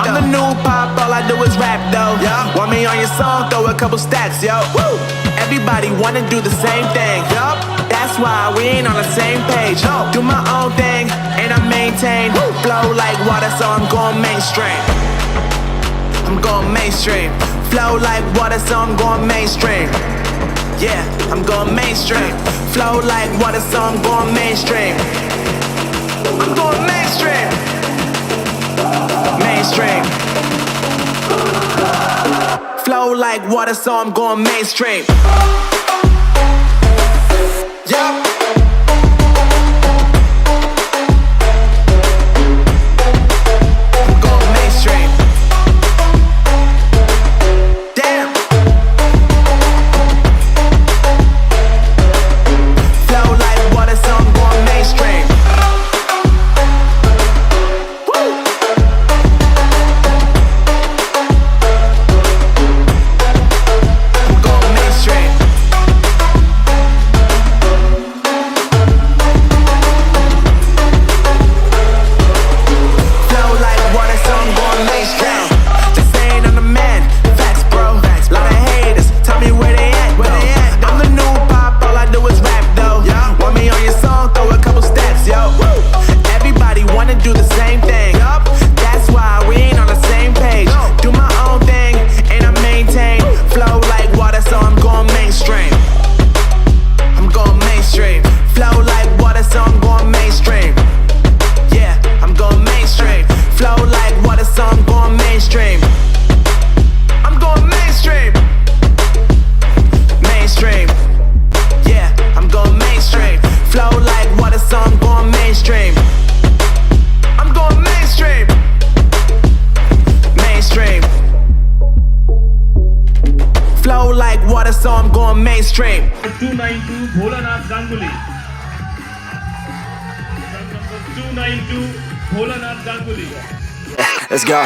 I'm the new pop, all I do is rap though. Want me on your song, throw a couple stacks, yo. Woo! Everybody wanna do the same thing. That's why we ain't on the same page. Do my own thing and I maintain. Flow like water, so I'm going mainstream. I'm going mainstream. Flow like water, so I'm going mainstream. Yeah, I'm going mainstream. Flow like water, so I'm going mainstream. I'm going mainstream. Mainstream. Flow like water, so I'm going mainstream. Yup. I'm going mainstream. Damn. Flow like water, so I'm going mainstream. So I'm going mainstream. 292 Bholanath Ganguly. Number 292 Bholanath Ganguly. Let's go.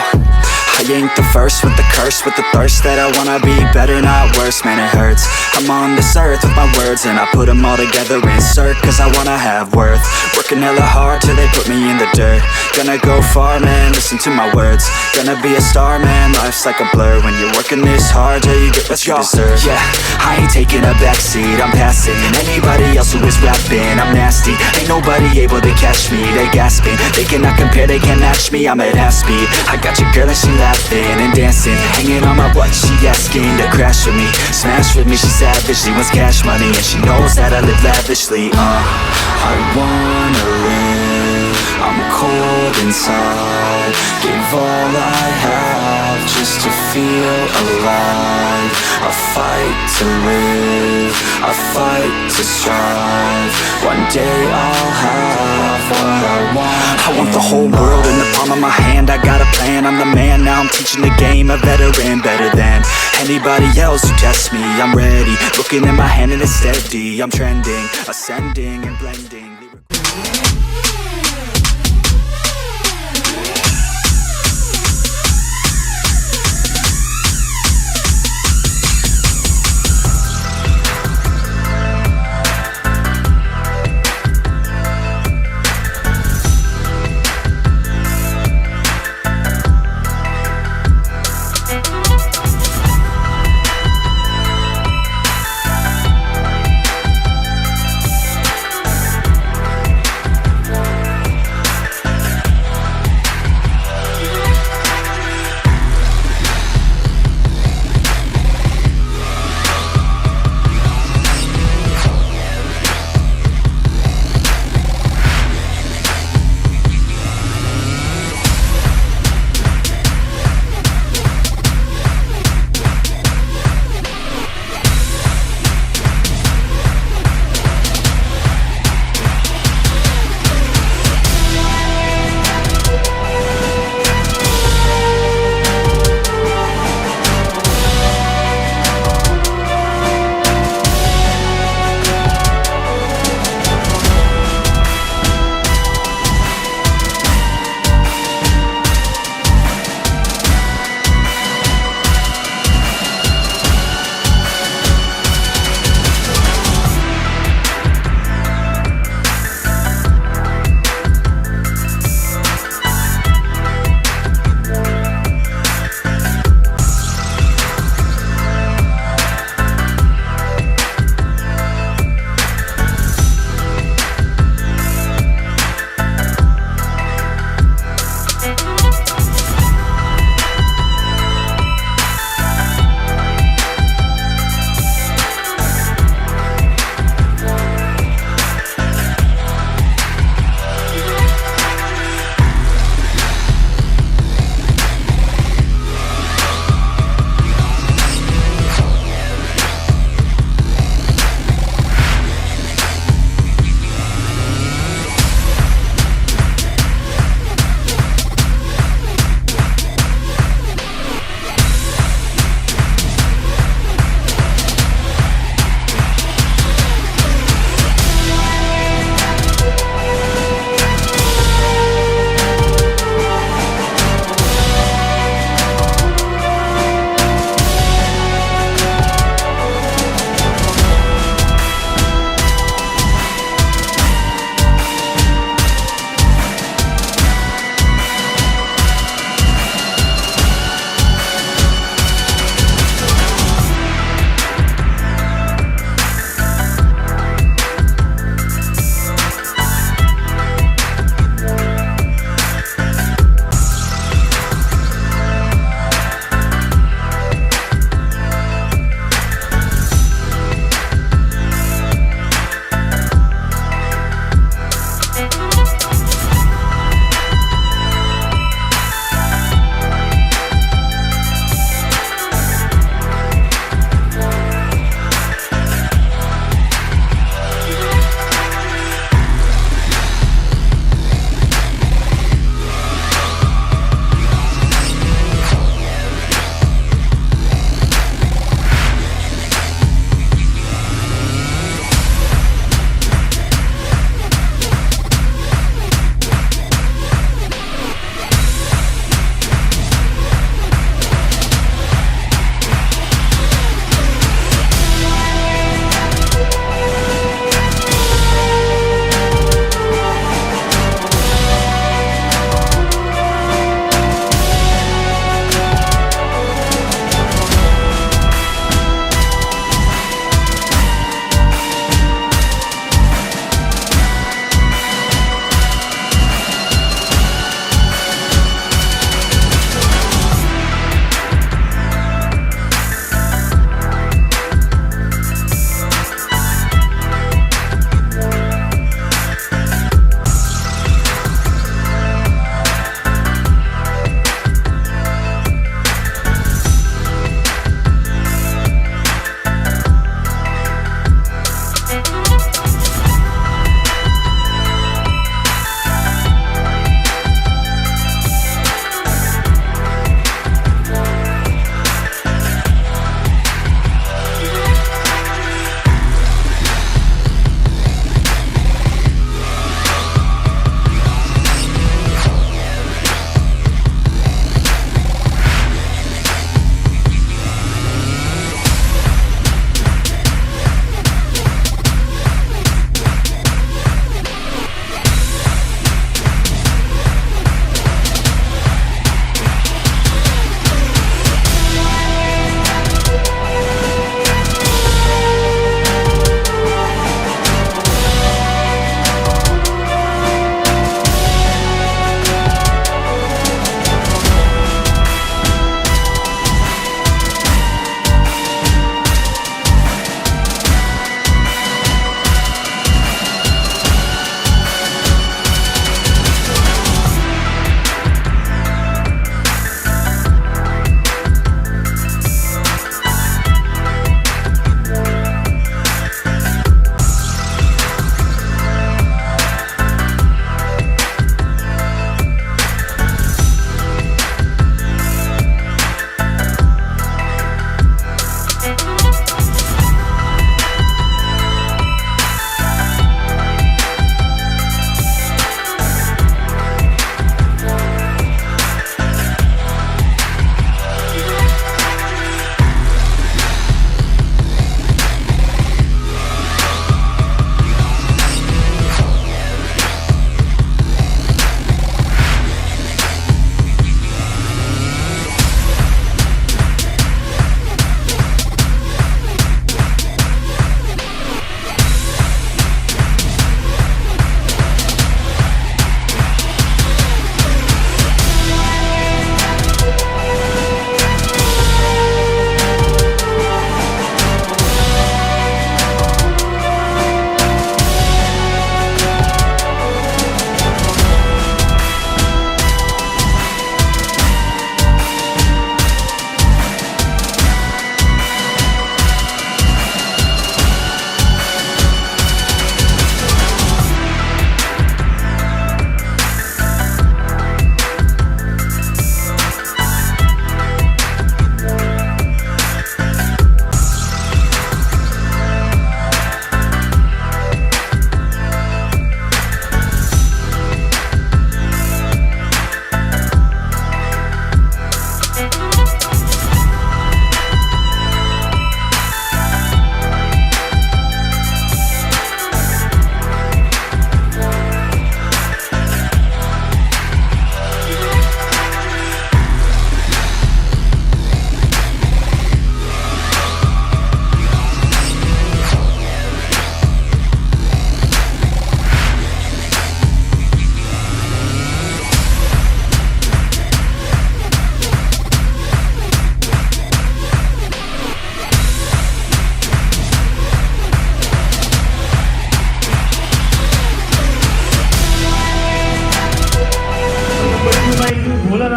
I ain't the first with the curse, with the thirst that I wanna be better, not worse, man it hurts. I'm on this earth with my words and I put them all together, insert, cause I wanna have worth. Working hella hard till they put me in the dirt. Gonna go far, man, listen to my words. Gonna be a star, man, life's like a blur. When you're working this hard till you get what you deserve. Yeah, I ain't taking a backseat, I'm passing anybody else who is rapping. I'm nasty, ain't nobody able to catch me. They gasping, they cannot compare, they can't match me. I'm at half speed, I got your girl and she laughing and dancing, hanging on my butt, she asking to crash with me, smash with me, she savagely wants cash money, and she knows that I live lavishly. I wanna live, I'm cold inside, give all I have just to feel alive. I fight to live, I fight to strive, one day I'll have what I want. I want the whole world in the palm of my hand, I got a plan, I'm the man, now I'm teaching the game, a veteran, better than anybody else who tests me. I'm ready, looking at my hand and it's steady, I'm trending, ascending and blending.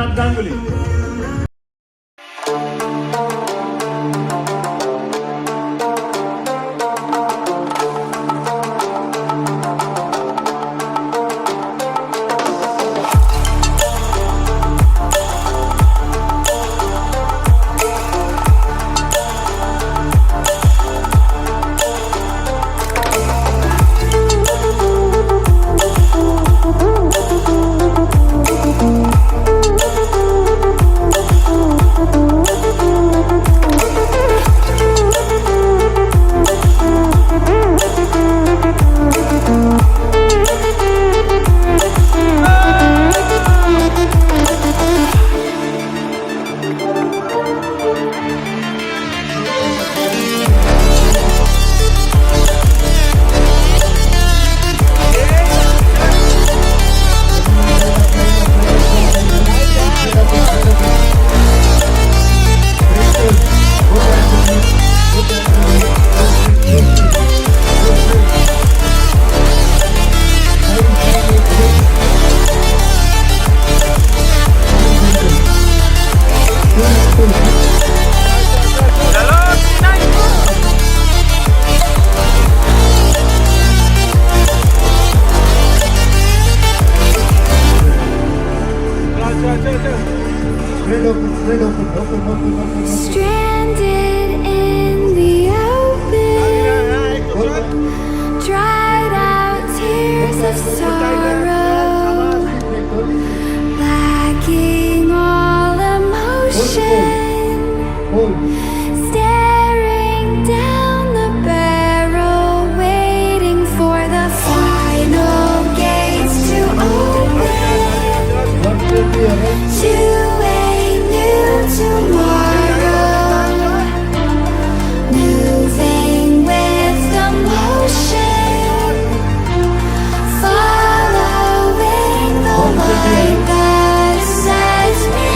Bholanath Ganguly. Stranded in the open, dried out tears of sorrow, lacking all emotion, staring down the barrel, waiting for the final gates to open to a new tomorrow, moving with the motion, following the light that sets me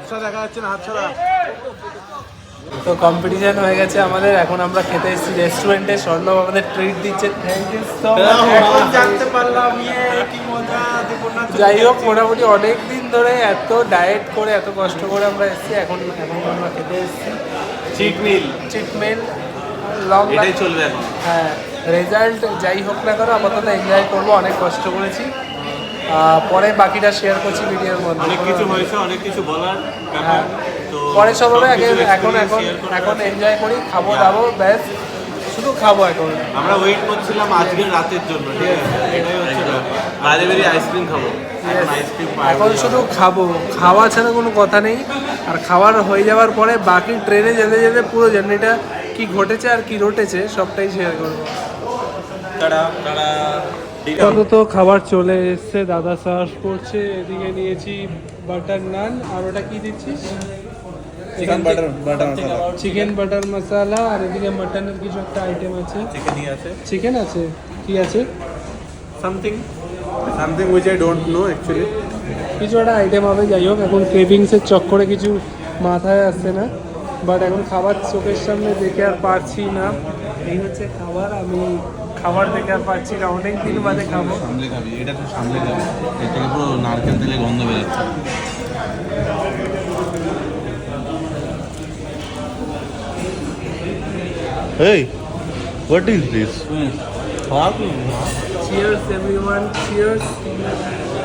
ব্যবসা দেখা যাচ্ছে না, হাত ছাড়া। তো competition হয়ে গেছে আমাদের, এখন আমরা খেতে এসেছি রেস্টুরেন্টে। স্বর্ণব আমাদের ট্রিট দিচ্ছে, থ্যাংক ইউ সো মাচ। জানতে পারলাম কি মজা দেবো না। যাই হোক, মোটামুটি অনেক দিন ধরে এত ডায়েট করে এত কষ্ট করে আমরা এসেছি, এখন আমরা খেতে এসেছি চিট মিল লং এটাই চলবে এখন। হ্যাঁ, রেজাল্ট যাই হোক না কেন আপাতত এনজয় করবো, অনেক কষ্ট করেছি। পরে বাকিটা শেয়ার করছি ভিডিওর মধ্যে। অনেক কিছু হয়েছে, অনেক কিছু বলার ব্যাপার। তো পরে সব হবে, আগে সবকিছু এখন experience share এখন করা। এনজয় করি, খাবো দাবো, ব্যাস শুধু খাবো এখন। আমরা ওয়েট করছিলাম আজকের রাতের জন্য, ঠিক আছে? এটাই হচ্ছে ব্যাপার। বাইরে বেরিয়ে আইসক্রিম খাবো, আইসক্রিম এখন শুধু খাবো, খাওয়া ছাড়া কোনো কথা নেই। আর খাবার হয়ে যাওয়ার পরে বাকি ট্রেনে যেতে যেতে পুরো জার্নিটা কি ঘটেছে আর কি রটেছে সবটাই শেয়ার করবো। আপাতত খাবার চলে এসছে, দাদা সার্ভ করছে। এদিকে নিয়েছি বাটার নান, আর ওটা কি দিচ্ছিস? চিকেন বাটার মশলা। আর এদিকে মাটনের কিছু একটা আইটেম আছে, চিকেন আছে, কি আছে something which I don't know actually. কিছু একটা আইটেম হবে। যাই হোক, এখন ক্রেভিংসের চক্করে কিছু মাথায় আসছে না, বাট এখন খাবার চোখের সামনে দেখে আর পারছি না। এই হচ্ছে খাবার, আমি খাবার দেখে আর পারছি না, অনেক দিন বাদে খাবো। সামলে খাবি, এটা তো সামলে খাবি, এর থেকে পুরো নারকেল তেলে গন্ধ বেরোচ্ছে। Hey, what is this? Cheers everyone, cheers.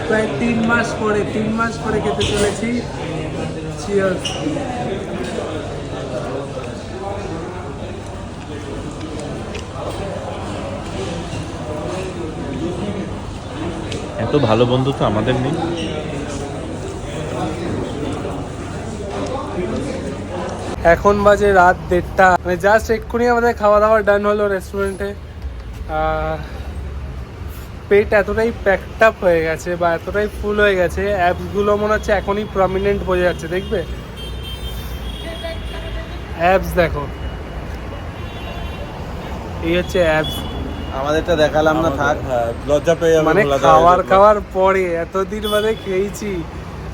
প্রায় 3 মাস পরে খেতে চলেছি, চিয়ার্স। এত ভালো বন্ধু তো আমাদের নেই। এখন বাজে রাত 1:30, মানে জাস্ট এক্ষুনি আমাদের খাওয়া দাওয়া ডান হলো রেস্টুরেন্টে। পেট এতটাই প্যাকড আপ হয়ে গেছে বা এতটাই ফুল হয়ে গেছে, অ্যাপসগুলো মনে হচ্ছে এখনই প্রমিনেন্ট বোঝা যাচ্ছে। দেখবে অ্যাপস, দেখো এই হচ্ছে অ্যাপস। আমাদেরটা দেখালাম না, থাক, লজ্জা পেয়ে যাবে। মানে খাওয়ার পরে এতদিন বাদে খেয়েছি,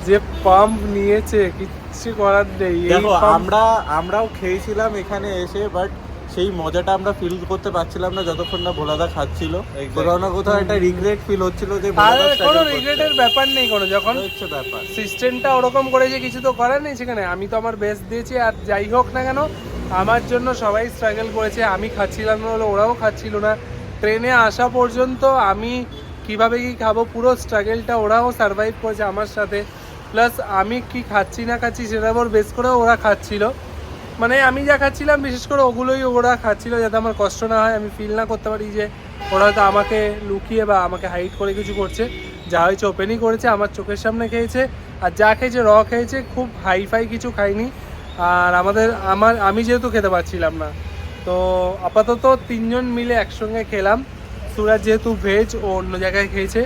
যে পাম্প নিয়েছে কিচ্ছু করার নেই। দেখো, আমরাও খেয়েছিলাম এখানে এসে, বাট সেই মজাটা আমরা ফিল করতে পারছিলাম না যতক্ষণ না ভোলাদা খাচ্ছিল। কোথাও না কোথাও একটা রিগ্রেট ফিল হচ্ছিল যে কোনো রিগ্রেটের ব্যাপার নেই কোনো, যখন হচ্ছে ব্যাপার। সিস্টেমটা ওরকম করেছে, কিছু তো করার নেই সেখানে। আমি তো আমার বেস্ট দিয়েছি, আর যাই হোক না কেন আমার জন্য সবাই স্ট্রাগল করেছে। আমি খাচ্ছিলাম না বলে ওরাও খাচ্ছিল না। ট্রেনে আসা পর্যন্ত আমি কিভাবে কি খাবো পুরো স্ট্রাগলটা ওরাও সার্ভাইভ করেছে আমার সাথে। প্লাস আমি কি খাচ্ছি না খাচ্ছি সেটার উপর বেস করে ওরা খাচ্ছিল। মানে আমি যা খাচ্ছিলাম বিশেষ করে ওগুলোই ওরা খাচ্ছিল, যাতে আমার কষ্ট না হয়, আমি ফিল না করতে পারি যে ওরা হয়তো আমাকে লুকিয়ে বা আমাকে হাইড করে কিছু করছে। যা হয়েছে ওপেনই করেছে, আমার চোখের সামনে খেয়েছে। আর যা খেয়েছে র খেয়েছে, খুব হাইফাই কিছু খাইনি। আর আমি যেহেতু খেতে পারছিলাম না, তো আপাতত 3 জন মিলে একসঙ্গে খেলাম। সুরাজ যেহেতু ভেজ, ও অন্য জায়গায় খেয়েছে।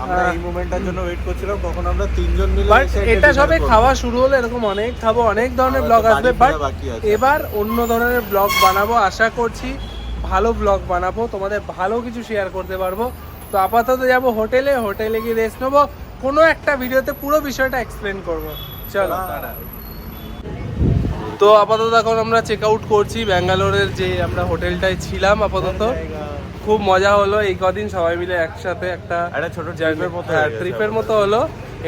আমরা এই মোমেন্টটার জন্য ওয়েট করছিলাম কখন আমরা 3 জন মিলে বাট এসে এটা dinner সবে করবো। খাওয়া শুরু হলো, এরকম অনেক খাবো, অনেক ধরনের ব্লগ আসবে। বাট বাকি আছে। এবার অন্য ধরনের ব্লগ বানাবো, আশা করছি ভালো ব্লগ বানাবো, তোমাদের ভালো কিছু শেয়ার করতে পারবো। তো আপাতত যাবো হোটেলে গিয়ে রেস্ট নেবো, কোনো একটা ভিডিওতে পুরো বিষয়টা এক্সপ্লেন করবো। চলো। তো আপাতত এখন আমরা চেক আউট করছি ব্যাঙ্গালোরের যে আমরা হোটেলটায় ছিলাম। আপাতত খুব মজা হলো এই কদিন সবাই মিলে একসাথে, একটা ছোট ট্রিপের মতো হলো,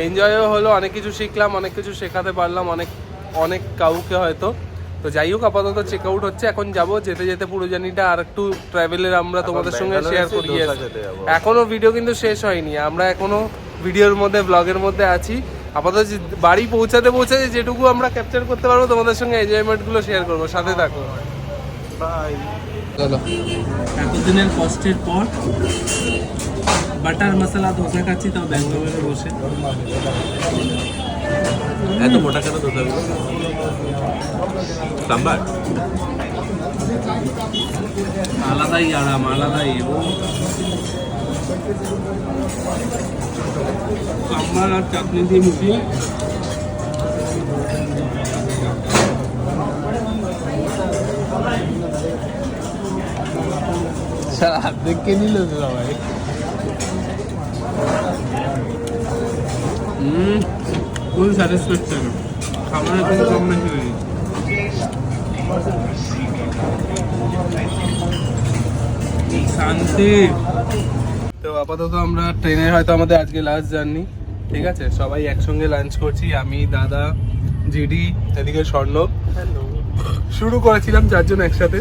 এনজয়ও হলো, অনেক কিছু শিখলাম, অনেক কিছু শেখাতে পারলাম অনেক কাউকে হয়তো। তো যাই হোক, আপাতত চেক আউট হচ্ছে, এখন যাব। যেতে যেতে পুরো জার্নিটা আর একটু ট্রাভেলের আমরা তোমাদের সঙ্গে শেয়ার করি। এখনো ভিডিও কিন্তু শেষ হয়নি, আমরা এখনো ভিডিওর মধ্যে ব্লগের মধ্যে আছি। আপাতত বাড়ি পৌঁছাতে যেটুকু আমরা ক্যাপচার করতে পারবো তোমাদের সঙ্গে এনজয়মেন্টগুলো শেয়ার করবো, সাথে থাকো। চলো, এতদিনের কষ্টের পর বাটার মশলা ধোসা খাচ্ছি, তাও ব্যাঙ্গালোরে বসে। এত মোটা কেন দোকানগুলো? সাম্বার আলাদাই আরাম, আলাদাই। সাম্বার আর চাটনি দিয়ে মিশিয়ে হাত দেখে নিল সবাই। ফুল স্যাটিসফ্যাকশন, খাবারের কোনো কম বেশি নেই। শান্তি। তো আপাতত আমরা ট্রেনে হয়তো আমাদের আজকে লাস্ট জার্নি, ঠিক আছে? সবাই একসঙ্গে লাঞ্চ করছি, আমি, দাদা, জিডি, এদিকে স্বর্ণব। শুরু করেছিলাম 4 জন একসাথে,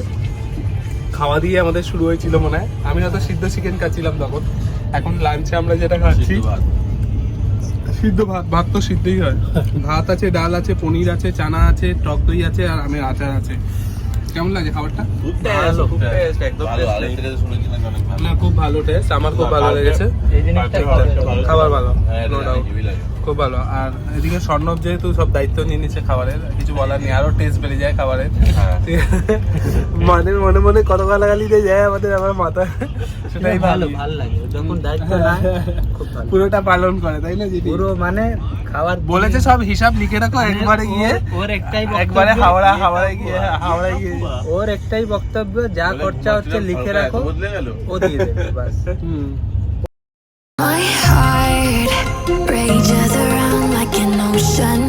খাওয়া দিয়ে আমাদের শুরু হয়েছিল মনে হয়। আমি হয়তো সিদ্ধ চিকেন খাচ্ছিলাম তখন। এখন লাঞ্চে আমরা যেটা খাচ্ছি সিদ্ধ ভাত। ভাত তো সিদ্ধই হয়। ভাত আছে, ডাল আছে, পনির আছে, চানা আছে, টক দই আছে, আর আমের আচার আছে। কেমন লাগে খাবারটা? না, খুব ভালো টেস্ট, আমার খুব ভালো লেগেছে। খাবার ভালো, নো ডাউট, খুব ভালো। আর এদিকে স্বর্ণব যেহেতু সব দায়িত্ব নিয়ে নিচ্ছে খাবারের, কিছু বলার নেই, আরো টেস্ট বেড়ে যায় খাবারের। মানে মনে মনে কত গালাগালি দিয়ে যায় আমাদের, আমার মাথায় সেটাই ভালো লাগে যখন দায়িত্ব না খুব ভালো, পুরোটা পালন করে, তাই না? যদি পুরো মানে খাবার বলেছে সব হিসাব লিখে রাখো, একবারে গিয়ে ওর একটাই একবারে হাওড়ায় গিয়ে ওর একটাই বক্তব্য, যা খরচা হচ্ছে লিখে রাখো, ও দিয়ে দেবে বাস। My heart rages around like an ocean